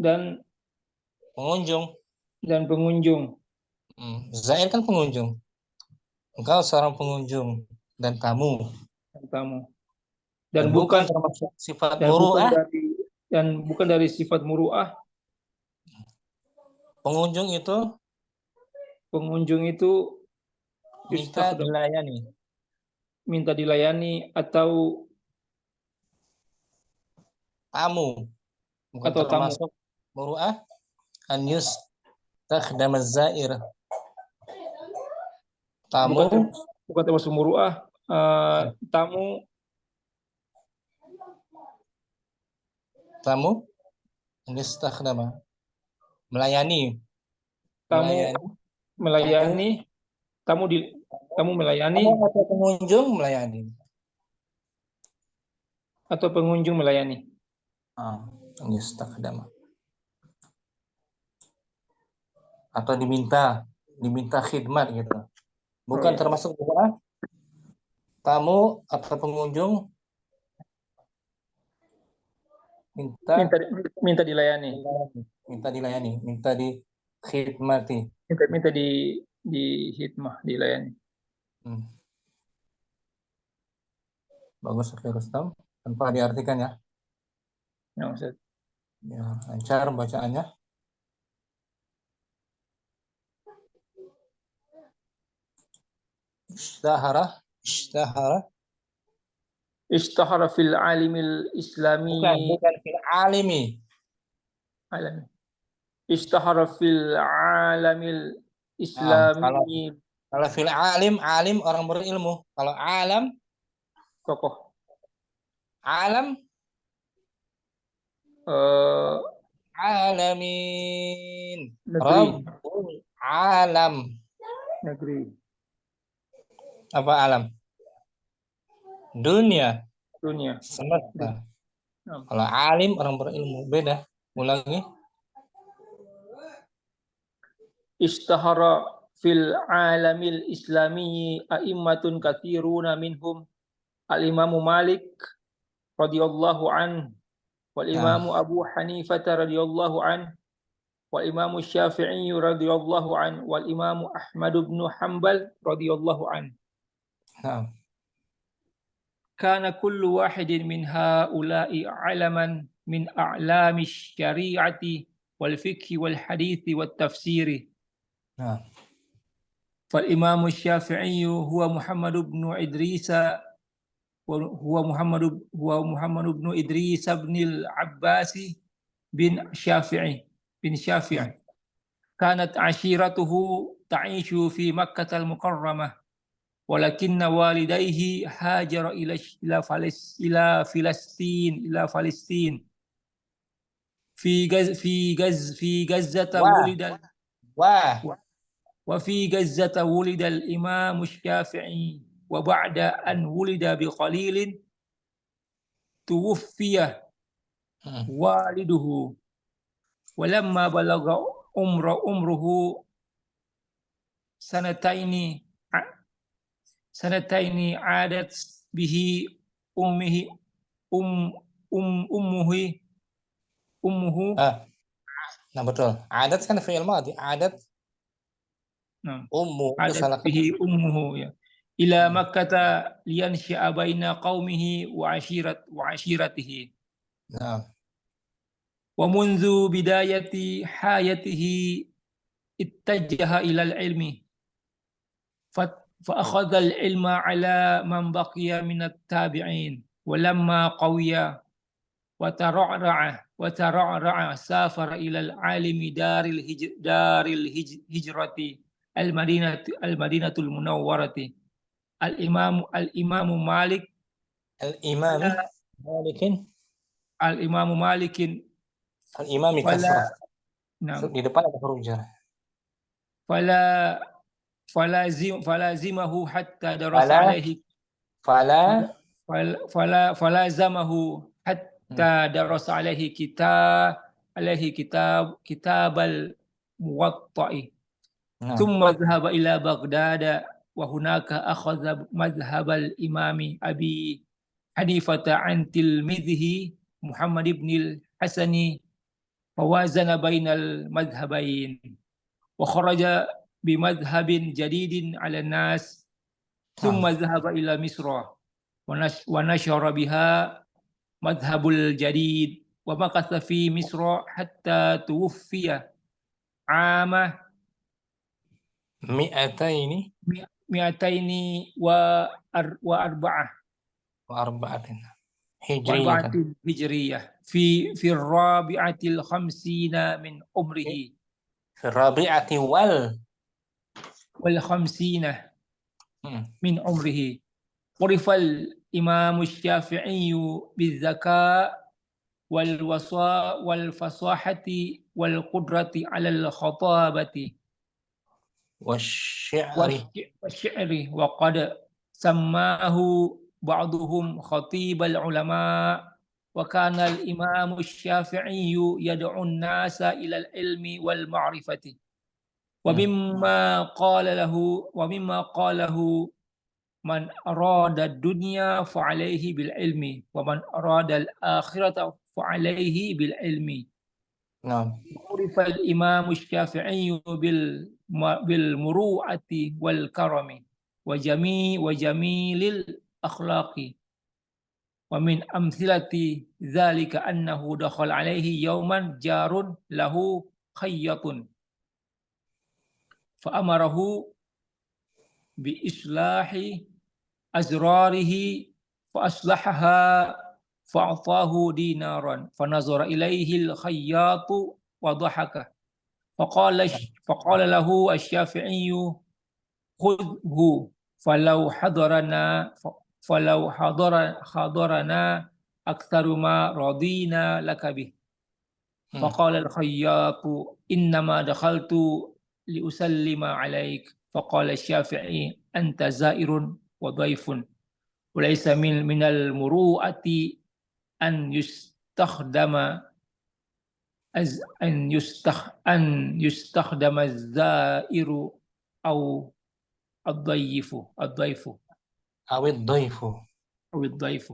A: pengunjung.
B: dan pengunjung.
A: Zair kan pengunjung. Engkau seorang pengunjung dan tamu.
B: Dan
A: bukan
B: bukan
A: termasuk sifat
B: dan bukan
A: muru'ah.
B: dari sifat muru'ah.
A: Pengunjung itu minta dilayani.
B: minta dilayani atau
A: Tamu, bukan
B: tamu,
A: termasuk muru'ah. An yustakhdam az-zair. Tamu,
B: bukan termasuk muru'ah. Tamu
A: an yustakhdama, melayani.
B: melayani, tamu melayani
A: Tamu atau pengunjung melayani.
B: atau pengunjung melayani.
A: An yustakhdama. Atau diminta khidmat gitu. Bukan termasuk muru'ah. Tamu atau pengunjung
B: minta dilayani,
A: minta dikhidmati.
B: minta di hikmah, dilayani.
A: Bagus, Akhir Rustam, tanpa diartikan ya.
B: Ya, Ustaz.
A: Ya, lancar bacaannya.
B: Ishtahara fil alimil islami.
A: Bukan fil alimi.
B: Alami. Ishtahara fil alamil islami.
A: Kalau fil alim orang berilmu. Kalau alam,
B: Tokoh.
A: Alam, alamin.
B: Negeri.
A: Rabbul alam.
B: Negeri.
A: Apa alam? Dunia.
B: Semesta.
A: Kalau alim orang berilmu, beda. Ulangi.
B: Ishtahara fil alamil islami a'immatun katsiruna minhum al-Imamu Malik radhiyallahu an, wal Imamu Abu Hanifah radhiyallahu an, wal Imamu Syafi'i radhiyallahu an, wal Imamu Ahmad bin Hanbal radhiyallahu an. Kana kullu wahidin min haula'i alaman min a'lami syari'ati wal fiqhi wal hadithi wat tafsiri. Fal Imam Syafi'i huwa Muhammad bin Idris bin Idris bin al-Abbas bin Syafi'i. Kanat ashiratuhu ta'ishu fi Makkah al-Mukarramah, walakinna walidayhi hajara ila Filistin fi Gazzata wulida وفي غزة ولد الإمام الشافعي، وبعد أن ولد بقليل توفي والده، ولما بلغ عمره سنتين عادت به أمه.
A: Nah betul. Adat kan fi'il madhi. Adat
B: نعم.
A: ummu itu
B: عادت
A: salah
B: به
A: kata.
B: أمه إلى مكة لينشأ بين قومه وعشيرته.
A: Nah,
B: ومنذ بداية حياته اتجه إلى العلم فأخذ العلم على من بقي من التابعين ولما قوي وترعرع سافر إلى العالم دار الهجرة المدينة المنورة الإمام مالك.
A: al-imami malikin
B: الإمام مالك
A: al-imami
B: فلا
A: kasrah.
B: نعم
A: Di depan ada huruf jar.
B: فلا فلازمه حتى درس
A: Fala
B: عليه
A: fala
B: فلازمه
A: hmm,
B: حتى درس عليه كتاب الموطأ
A: nah,
B: ثم ذهب إلى بغداد وهناك أخذ مذهب الإمام أبي حنيفة عن تلميذه محمد بن الحسن فوازن بين المذهبين وخرج بمذهب جديد على الناس ثم
A: nah.
B: ذهب إلى مصر ونشر بها مذهب الجديد ومكث في مصر حتى توفي عام
A: Mi'ataini
B: 204
A: wa arba'atin hijriyatan.
B: هجرية في الرابعة الخمسين من عمره
A: Fi rabi'ati
B: والخمسين
A: hmm,
B: من عمره عرف الإمام الشافعي بالذكاء والفصاحة والقدرة على الخطابة
A: wasyi'ri.
B: والشعر وقد سماه بعضهم خطيب العلماء وكان الإمام الشافعي يدعو الناس إلى العلم والمعرفة
A: Hmm,
B: ومما قاله من أراد الدنيا فعليه بالعلم ومن أراد الآخرة فعليه بالعلم.
A: nah.
B: عرف الإمام الشافعي بالمروءة والكرم وجميل الأخلاق ومن أمثلة ذلك أنه دخل عليه يوما جار له خيط فأمره بإصلاح أزراره فأصلحها فأعطاه دينارا فنظر إليه الخياط وضحك فقال له الشافعي خذه فلو حضرنا أكثر ما رضينا لك به.
A: Hmm.
B: فقال الخياط إنما دخلت لأسلم عليك. فقال الشافعي أنت زائر وضيف وليس من المروءة أن يستخدم الزائر أو الضيف
A: Awid dhaifu.
B: أو الضيف.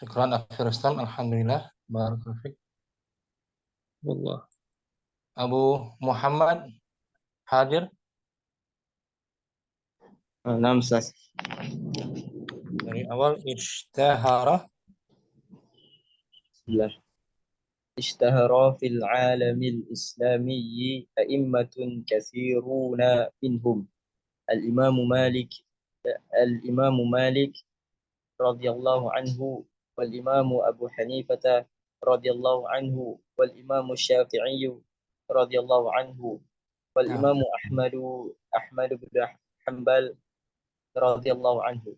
A: Syukran Akhir Islam. Alhamdulillah. Barakallahu fiik.
B: والله
A: Abu Muhammad hadir.
C: نعم أستاذ.
A: Dari awal ishtahara.
C: بسم الله. اشتهر في العالم الإسلامي أئمة كثيرون منهم الإمام مالك رضي الله عنه والإمام أبو حنيفة رضي الله عنه والإمام الشافعي رضي الله عنه والإمام أحمد بن حنبل رضي الله عنه.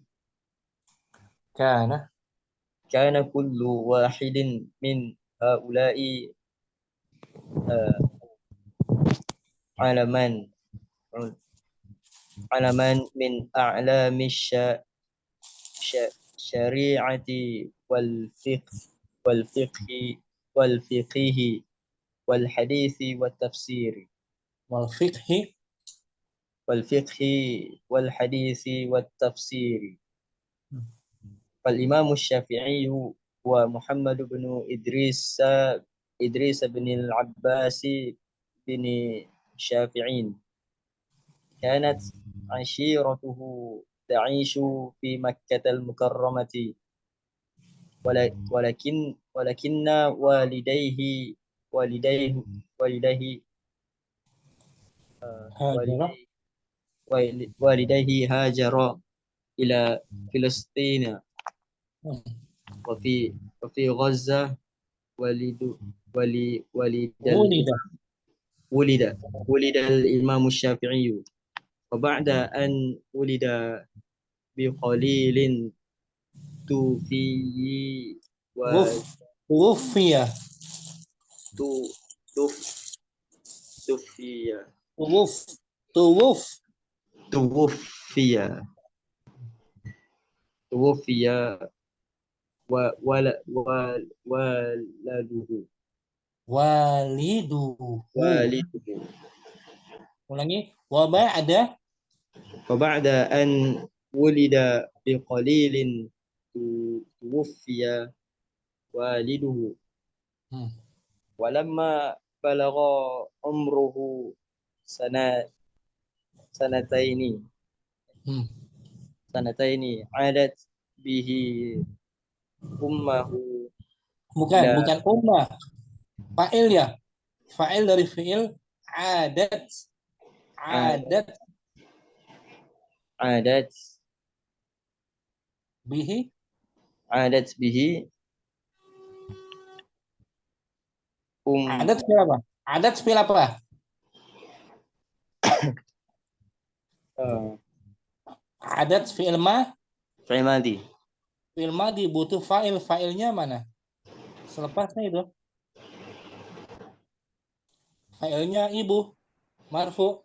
C: كان كل واحد من هؤلاء علمان من أعلام الشريعة والفقه والحديث والتفسير والحديث والتفسير. فالإمام الشافعي ومحمد بن إدريس بن العباس بن شافعين. كانت عشيرته تعيش في مكة المكرمة، ولكن والديه والديه
A: هاجر.
C: والديه هاجر إلى فلسطين، وفي غزة ولد ولد
A: ولد.
C: ولد ولد الإمام الشافعي. وبعد أن ولد بقليل توفي
A: توفي.
C: تو- توف- توفي
A: توفي.
C: توفي توفي ولده
A: والده. ulangi.
C: وبعد أن ولد بقليل توفي والده.
A: Hmm.
C: ولما بلغ عمره سنتين
A: Hmm.
C: عادت به أمه إلى
A: bukan ummah, fa'il ya, fa'il dari fi'il adat.
C: عادت
A: Adat
C: عادت
A: bihi.
C: عادت به
A: Adat fi'il apa? Adat fi'il apa? Adat fi'il
C: فعل ماضي.
A: fi'il madi butuh fa'il. Fa'ilnya mana? Selepasnya itu. Fa'ilnya ibu, marfu.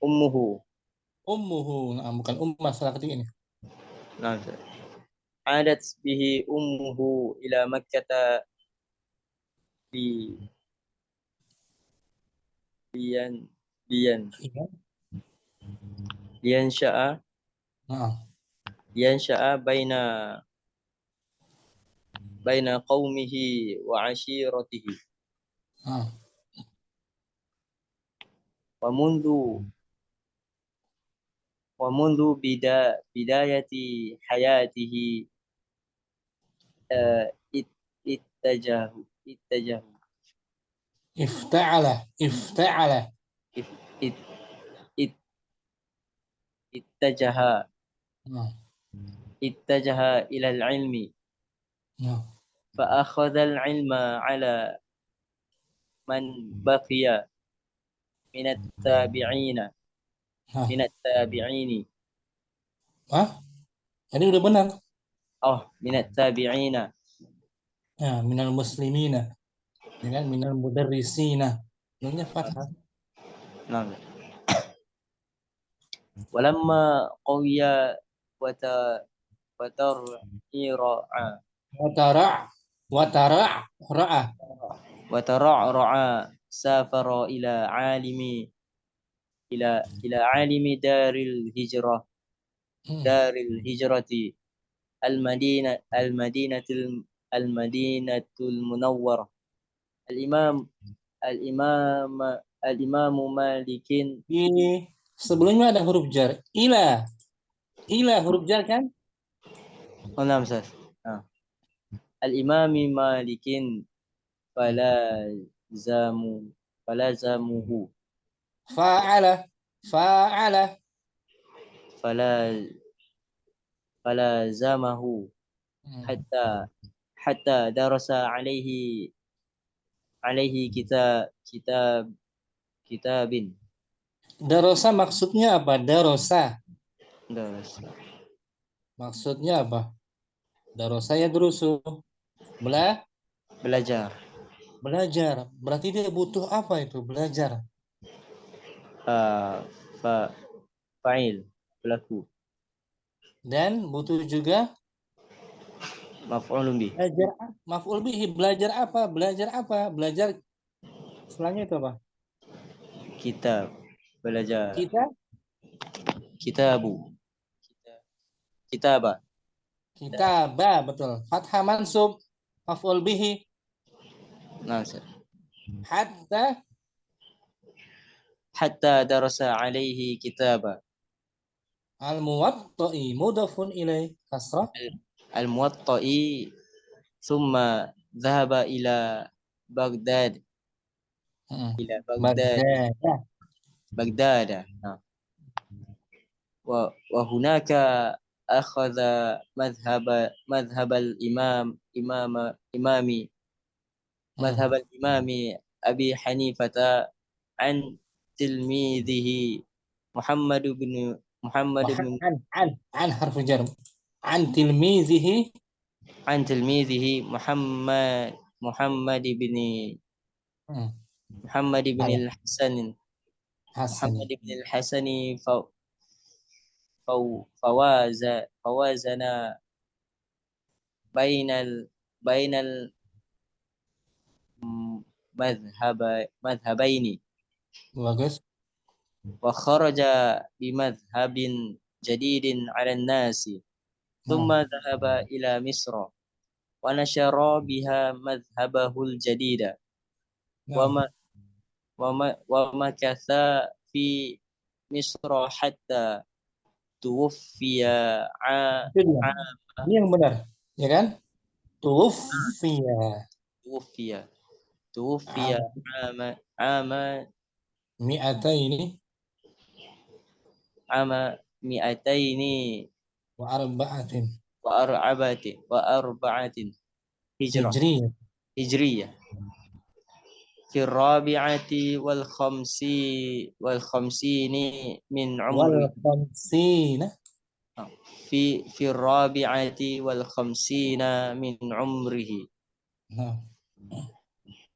C: أمه.
A: Ummuhu. Nah, bukan ummah, salah ketik ini.
C: نعم. عادت به أمه إلى مكة لي لين لين
A: Iya.
C: لينشأ
A: Nah,
C: بين قومه وعشيرته.
A: nah.
C: ومنذ بداية حياته اتجه
A: Ifta'ala.
C: اتجه
A: Nah,
C: إلى العلم،
A: nah.
C: فأخذ العلم على من بقي من التابعين
A: Nah.
C: من التابعين
A: Ini udah benar.
C: من التابعين.
A: Ya, minal muslimina. Ya kan? Minal mudarrisina. Nunnya fathah.
C: نعم. ولما قوي وترعرع
A: Watara. Ra'ah.
C: وترعرع سافر إلى عالم
A: Hmm.
C: دار الهجرة المدينة المنورة. الإمام الإمام الإمام مالك.
A: Ini sebelumnya ada huruf jar. Ila huruf jar kan?
C: نعم أستاذ. الإمام مالك فلازمه
A: Fa'ala.
C: فلا فلازمه
A: Hmm.
C: حتى درس عليه كتاب.
A: Darosa maksudnya apa? Darosa
C: درس
A: maksudnya apa? Darosa ya durusu.
C: belajar.
A: Belajar. Berarti dia butuh apa itu? Belajar.
C: Fa'il pelaku.
A: Dan butuh juga
C: Maf'ulun bih.
A: belajar. Maf'ul bihi. Belajar apa? Belajar setelahnya itu apa?
C: Kitab. Belajar.
A: Kita
C: Kitabu. Kitaba.
A: Kitaba, betul. Fathah mansub, maf'ul bihi.
C: Nah, Ustaz.
A: Hatta,
C: Hatta darasa alaihi kitaba.
A: al-muwatta'i, mudafun ilaih, kasrah.
C: Al-Muwatta'i thumma dhahaba ila Baghdad. Ila Baghdad.
A: Baghdad.
C: Baghdad. Nah. Wa hunaka akhadha madhhab al-imami Abi Hanifah an tilmidhihi Muhammad bin
A: An harfu jar. An tilmizihi.
C: عن تلميذه محمد بن محمد بن
A: Ayah,
C: الحسن
A: Hasan.
C: محمد بن الحسن فوازن بين المذهبين
A: Bagus.
C: وخرج بمذهب جديد على الناس ثم ذهب إلى مصر ونشر بها مذهبه الجديد وما ومكث في مصر حتى توفي
A: Itu dia. Ini yang benar, ya kan? Tuwfiya.
C: توفي توفي
A: Am
C: عام
A: mi'ataini
C: عام 200
A: wa arba'atin
C: وأربعة هجرة
A: hijriyah.
C: هجرية في الرابعة والخمسين من
A: Wal
C: عمره
A: khamsina.
C: في الرابعة والخمسين من عمره
A: Nah,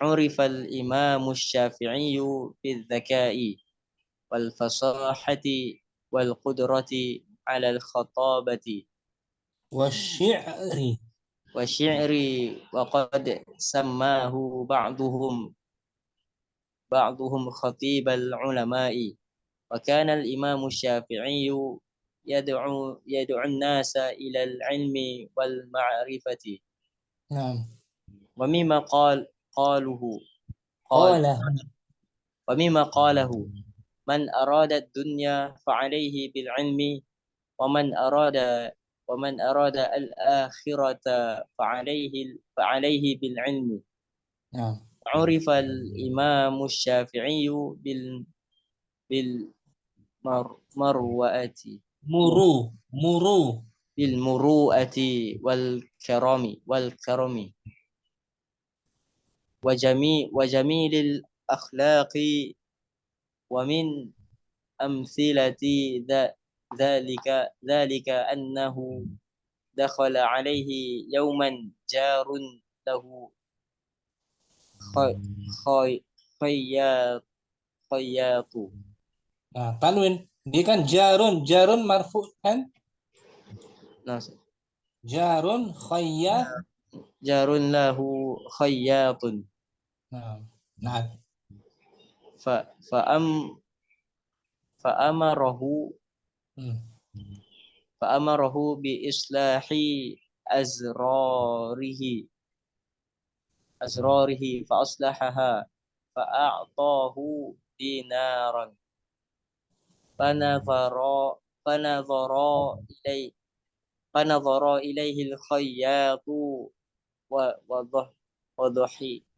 C: عرف الإمام الشافعي بالذكاء والفصاحة والقدرة على الخطابة
A: wasyi'ri.
C: والشعر وقد سماه بعضهم خطيب العلماء وكان الإمام الشافعي يدعو الناس إلى العلم والمعرفة
A: Nah,
C: ومما قاله
A: qala.
C: ومما قاله من أراد الدنيا فعليه بالعلم ومن أراد الآخرة فعليه بالعلم
A: Nah,
C: عرف الإمام الشافعي بالمروءة
A: muru.
C: بالمروءة والكرم وجميل الأخلاق ومن أمثلة ذلك أنه دخل عليه يوما جار له خياط
A: Nah, tanwin. Dia kan jarun marfu kan? Jarun khayya.
C: جار له خياط
A: Nah, nah,
C: فأم فأمره
A: hmm.
C: فأمره بإصلاح أزراره فأصلحها فأعطاه دينارا فنظر فنظر إليه إليه الخياط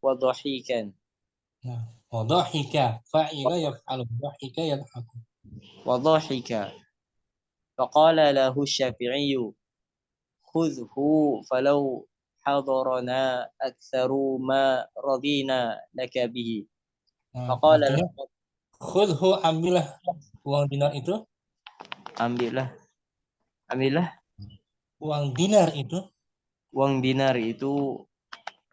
C: وضحكا
A: Nah, wadhahika fa'ila yaf'alu dhahika yadhaku.
C: وضحك فقال له الشافعي خذه فلو حضرنا أكثر ما رضينا لك به
A: Nah,
C: فقال
A: artinya
C: له
A: khudhu, ambillah uang dinar itu.
C: ambillah
A: Uang dinar itu,
C: uang dinar itu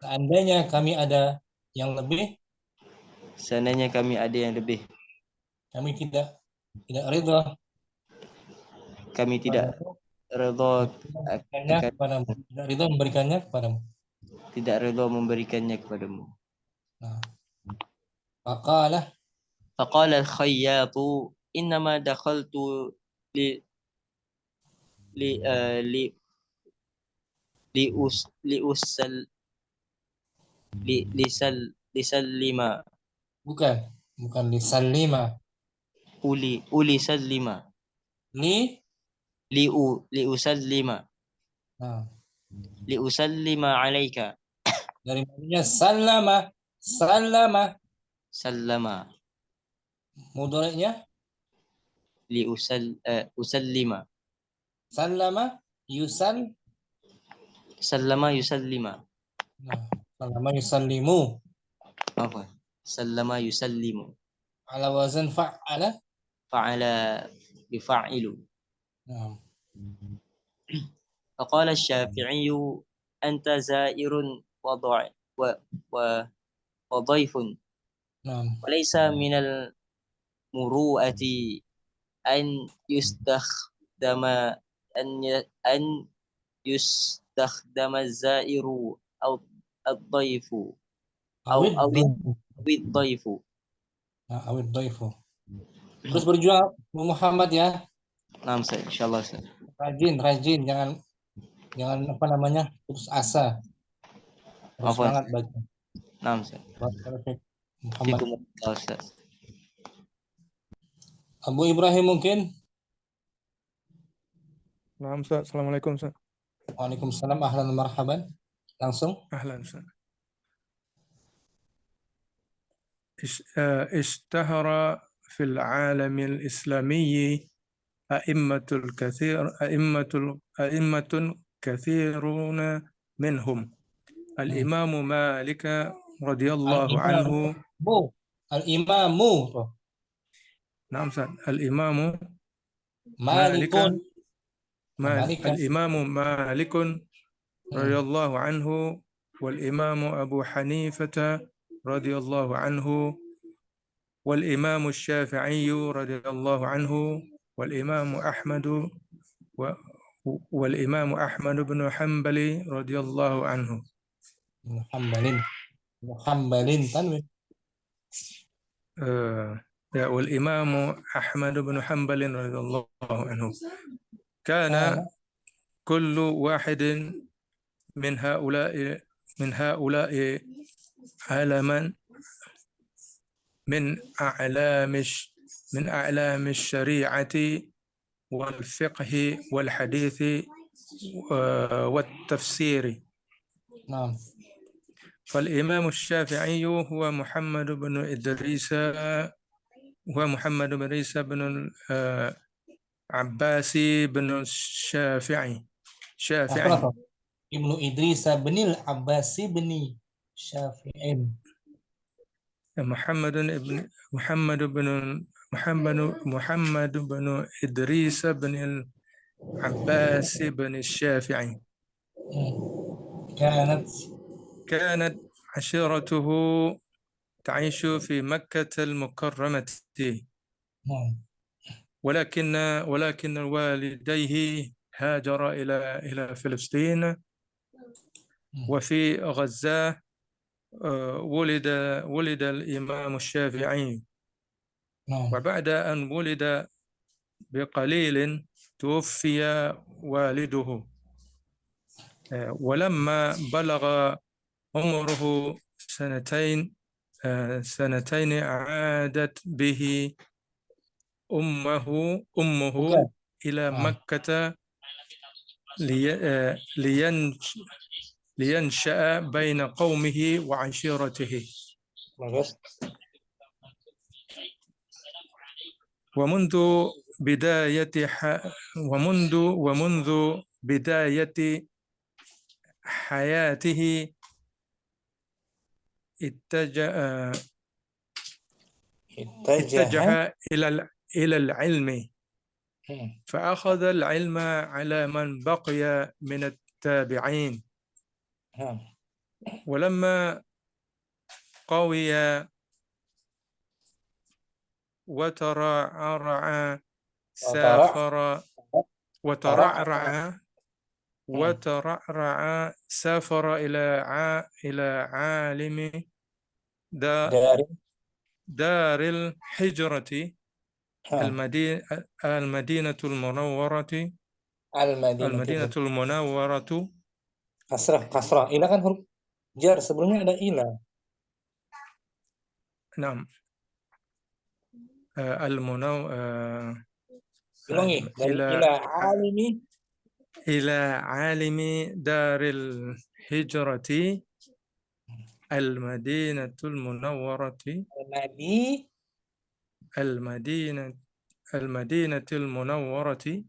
A: seandainya kami ada yang lebih,
C: seandainya kami ada yang lebih
A: kami tidak ridha
C: kami tidak redha
A: kepadamu, tidak ridha memberikannya kepadamu.
C: tidak redha memberikannya kepadamu.
A: Nah, faqala,
C: فقال الخياط إنما دخلت ل... ل... آه، ل... liusal lisallima
A: bukan lisallima.
C: uli sallima liusallima
A: Nah,
C: liusallima alaika
A: dari maninya sallama.
C: sallama
A: Mudhari'nya
C: usallima
A: sallama
C: sallama yusallima
A: Nah, sallama yusallimu
C: apa sallama yusallimu
A: ala wazan fa'ala.
C: fa'ala yufa'ilu.
A: Nah,
C: فقال الشافعي أنت زائر وضيف
A: nah,
C: وليس من المروءة أن يستخدم أن يستخدم الزائر أو الضيف
A: awid
C: أو
A: dhaifu.
C: الضيف.
A: Nah, awid dhaifu. Terus berjuang Bu Muhammad ya.
C: نعم سيد إن شاء الله سيد.
A: Rajin, jangan apa namanya, putus asa. Harus
C: عفوا
A: semangat baca.
C: نعم سيد.
A: Muhammad.
C: فيكم الله أستاذ.
A: Abu Ibrahim mungkin.
D: Naam, Ustaz. Assalamualaikum, Ustaz.
A: Waalaikumsalam, ahlan marhaban. Langsung.
D: Ahlan, Ustaz. اشتهر في العالم الإسلامي أئمة كثيرون منهم الإمام مالك رضي الله عنه.
A: Al-imamu.
D: نعم أستاذ. الإمام مالك
A: Malikun.
D: الإمام مالك رضي الله عنه والإمام أبو حنيفة رضي الله عنه والإمام الشافعي رضي الله عنه والإمام أحمد بن حنبل رضي الله عنه.
A: Muhammadin tanwin.
D: والإمام أحمد بن حنبل رضي الله عنه. كان كل واحد من هؤلاء علما من أعلام الشريعة والفقه والحديث والتفسير.
A: نعم.
D: فالإمام الشافعي هو محمد بن إدريس بن عباس بن الشافعي.
A: Ibnu Idris bin Abbasi bin Syafi'in.
D: محمد بن إدريس بن العباس بن الشافعي. كانت عشيرته تعيش في مكة المكرمة ولكن والديه هاجر إلى فلسطين وفي غزة ولد الإمام الشافعي. وبعد أن ولد بقليل توفي والده. ولما بلغ عمره سنتين عادت به أمه إلى مكة لينشأ بين قومه وعشيرته. ومنذ بداية حياته اتجه إلى العلم فأخذ العلم على من بقي من التابعين. ولما قوي وترعرع سافر إلى عالم دار الحجرة المدينة المنورة
A: kasrah. Ila kan huruf jar, sebelumnya ada ila.
D: نعم المنو
A: Ulangi dari ila alimi.
D: إلى عالم دار الهجرة المدينة المنورة
A: Nabi
D: المدينة المنورة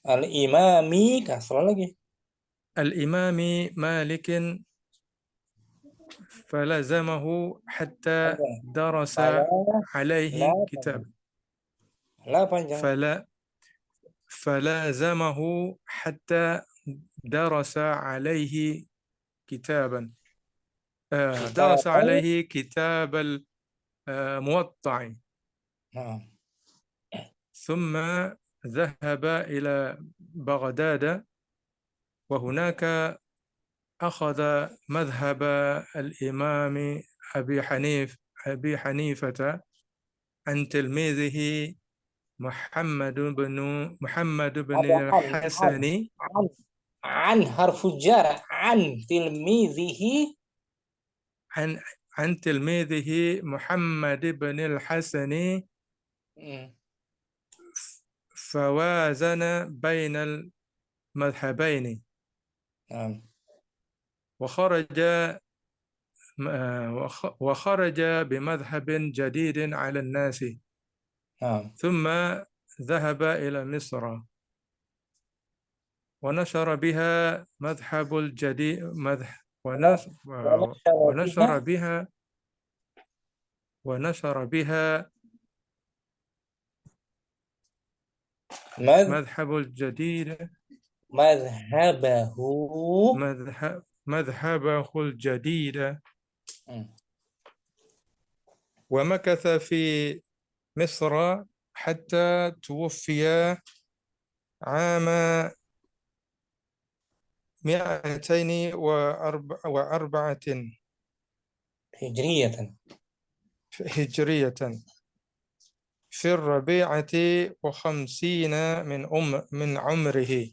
A: al-imami, kasrah lagi.
D: الإمام مالك فلزمه حتى درس
A: Fala,
D: عليه
A: la
D: كتاب
A: panjang. La panjang.
D: فلازمه حتى درس عليه كتابا درس عليه كتاب الموطأ
A: Nah,
D: ثم ذهب إلى بغداد وهناك أخذ مذهب الإمام أبي حنيفة عن تلميذه محمد بن
A: ada
D: الحسن
A: an harfu jar an tilmizihi.
D: عن تلميذه محمد بن الحسن فوازن بين المذهبين وخرج بمذهب جديد على الناس ثم ذهب إلى مصر ونشر بها مذهب الجديد ونشر بها مذهب الجديد مذهبه الجديد ومكث في مصر حتى توفي عام 204 هجرية في الربيعة وخمسين من عمره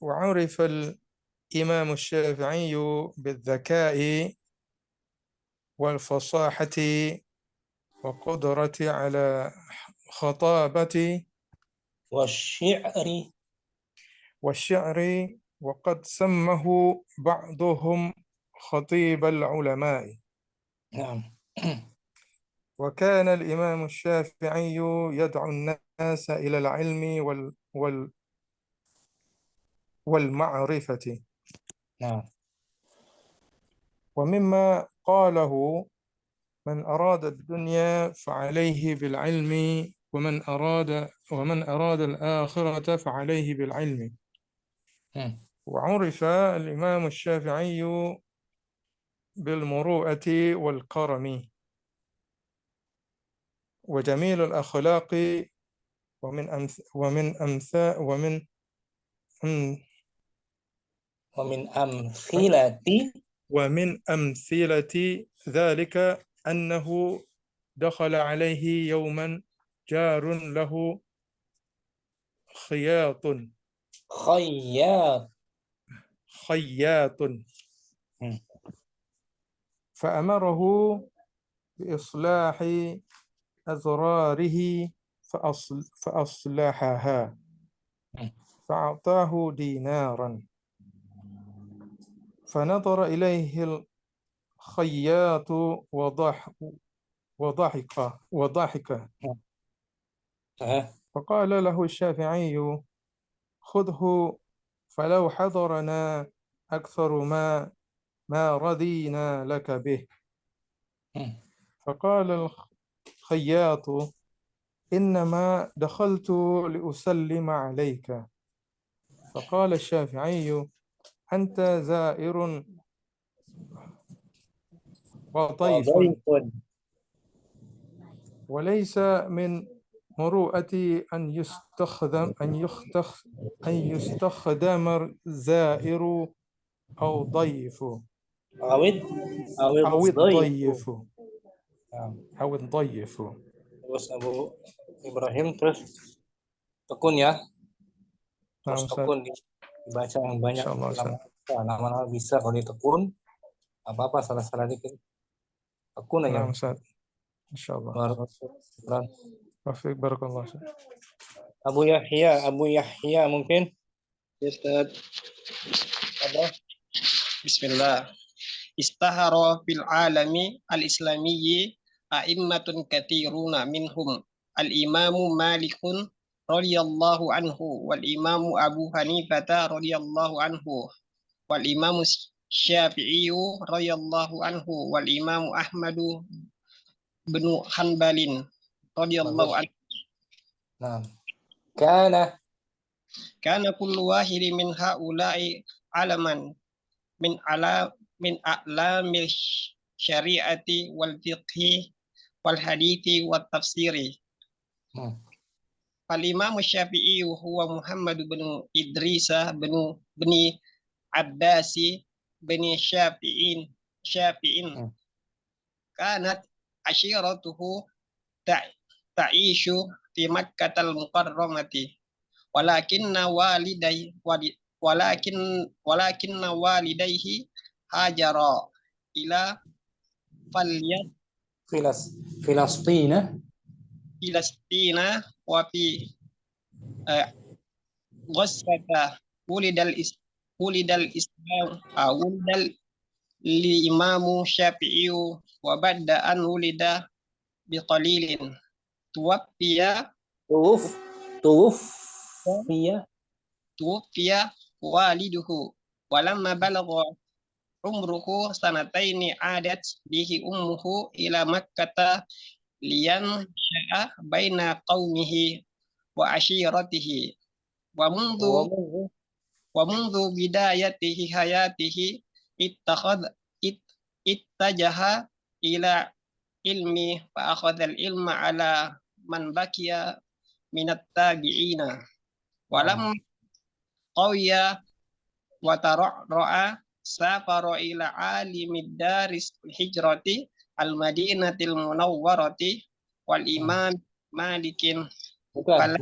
D: وعرف الإمام الشافعي بالذكاء والفصاحة وقدرة على خطابة والشعر وقد سمه بعضهم خطيب العلماء. وكان الإمام الشافعي يدعو الناس إلى العلم والمعرفة. ومما قاله: من أراد الدنيا فعليه بالعلم ومن أراد الآخرة فعليه بالعلم. وعرف الإمام الشافعي بالمروءة والكرم وجميل الأخلاق ومن أمثلة ذلك أنه دخل عليه يوما جار له خياط فأمره بإصلاح أزراره فأصلحها فأعطاه دينارا فنظر إليه الخياط وضحك فقال له الشافعي: خذه فلو حضرنا أكثر ما رضينا لك به. فقال الخياط: إنما دخلت لأسلم عليك. فقال الشافعي: أنت زائر وضيف وليس من مروءتي أن يستخدم الزائر أو الضيف.
A: Terus Abu Ibrahim terus tekun ya. Terus
D: Naam, Ustaz.
A: tekun dibaca yang banyak
D: Insyaallah, Ustaz.
A: nama-nama bisa kalau ditekun apa-apa salah-salah dikit tekun aja.
D: Naam, Ustaz. Insyaallah.
A: Barakallahu.
D: Rafiq, barakallah, Ustaz.
A: Abu Yahya mungkin.
E: Ustaz.
A: Apa?
E: Bismillah. Istahara fil alami al-islamiyyi a'immatun katsiruna minhum al-imamu Malikun radhiyallahu anhu wal imamu Abu Hanifah radhiyallahu anhu wal imamu Syafi'i radhiyallahu anhu wal imamu Ahmadu bin Hanbalin radhiyallahu anhu.
A: Nah, kana
E: kullu wahidin min haula'i alaman min a'lamil syariati wal fiqhi wal hadithi wat tafsiri. Al Imam Syafi'i huwa Muhammad bin Idris bin Abbasi bin Syafi'in kanat ashiratuhu ta'ishu fi Makkatal Mukarramati walakinna walidayhi hajara ila Filastina wa fi Ghasrata wulidal li imamu Syafi'i wa badda an wulida biqalilin tuwaffiya waliduhu walamma balagha umruhu sanataini adat bihi ummuhu ila Makkata liyan sya'a baina qaumihi wa ashiratihi wa mundu bidayatihi hayatihi ittajaha ila ilmi fa akhadha al-ilma ala man bakiya minat tabi'ina walam qawiya wa tar'a safara ila alimid daris hijrati al-Madinatil Munawwarati wal Imam Malikin
A: bukan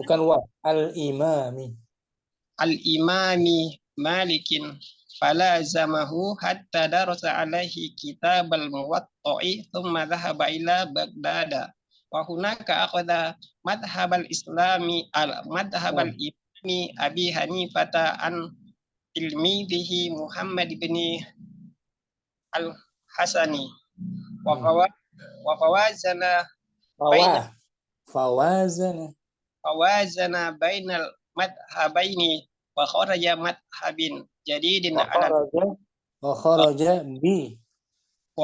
A: al-imami
E: Malikin falazamahu hatta darasa alaihi kitabal muwatta'i thumma dhahaba ila Baghdad wa hunaka akhadha madhhabal imami Abi Hanifah an tilmidihi Muhammad bin al-Hasani wa fawazana bainal madhhabaini wa kharaja madhhabin jadidin
A: wa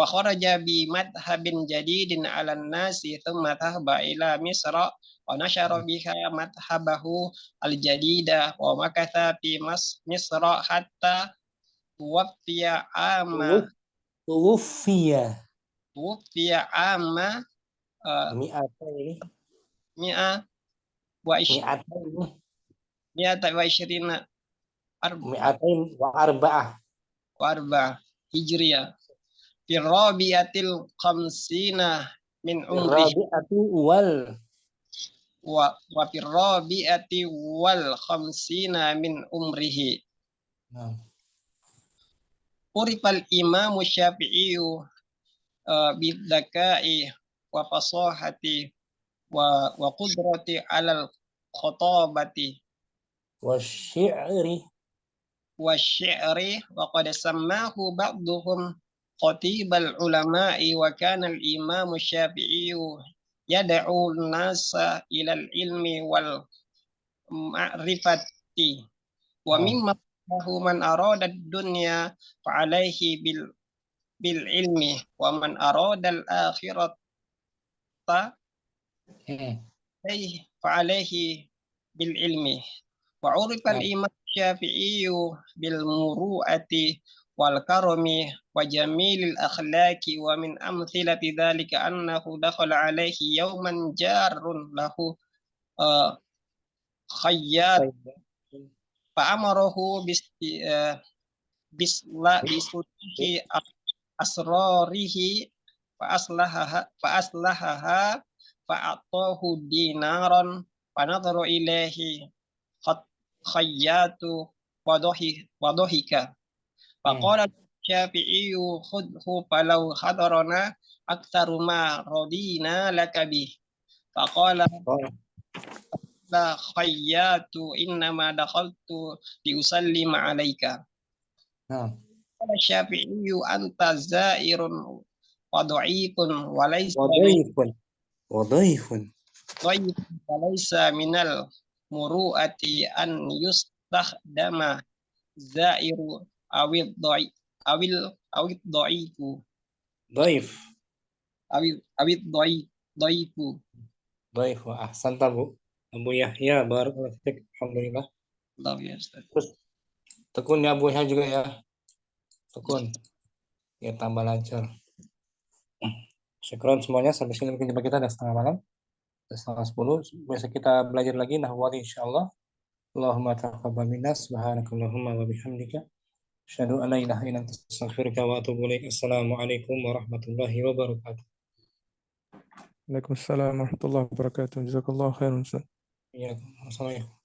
A: kharaja bi
E: madhhabin jadidin ala nasi thumma dhahaba ila Misra wa nashara biha madhhabahu al-jadida wa makatha fi Misra hatta tuwaffiya amma mi'a wa ishrina arba'ah hijriyah fi rabiatil khamsina min umrihi wa fi rabiati wal khamsina min umrihi. Urifal Imam Syafi'i bidzaka'i wa fasahati wa qudrati alal khatabati
A: wasy'ri
E: wa qad sammahu ba'duhum khatibal ulama'i wa kana al Imam Syafi'i yad'u an-nasa ila al-ilmi wal ma'rifati wa mimma man arada ad-dunya fa alayhi bil ilmi wa man arada al-akhirata fa alayhi bil ilmi wa urifa al-imam Syafi'i bil muru'ati wal karami wa jamilil akhlaqi wa min amthilati dhalika annahu dakhala alayhi yawman jarrun lahu khayyat fa amarahu bisulahi asrarihi fa aslahaha fa atahu dinaran fa nadhara ilaihi الخياط وضحك فقال الشافعي خذه فلو حضرنا أكثر ما رضينا لك به فقال لا خياط إنما دخلت لأسلم عليك
A: نعم.
E: قال الشافعي أنت زائر وضعيف وليس
A: وضيف
E: ضيف وليس من المروءة أن يستخدم الزائر أو الضعيف
A: ضيف
E: أو الضعيف
A: ضيف أحسنت Abu Yahya, barakallahu fiik. Alhamdulillah.
E: الله يا أستاذ.
A: Terus tekun ya Abu Yahya juga ya. Tekun. Ya tambah lancar. Syukron semuanya, sampai sini mungkin jumpa kita udah setengah malam. Udah setengah 10. Besok kita belajar lagi nahwu insyaallah. Allahumma taqabbal minna subhanakallahumma wa bihamdika asyhadu an la ilaha illa anta astaghfiruka wa atubu ilaik. Assalamualaikum warahmatullahi wabarakatuh.
D: Waalaikumsalam warahmatullahi wabarakatuh. Jazakallahu khairan Ustaz.
A: Iya, assalamualaikum.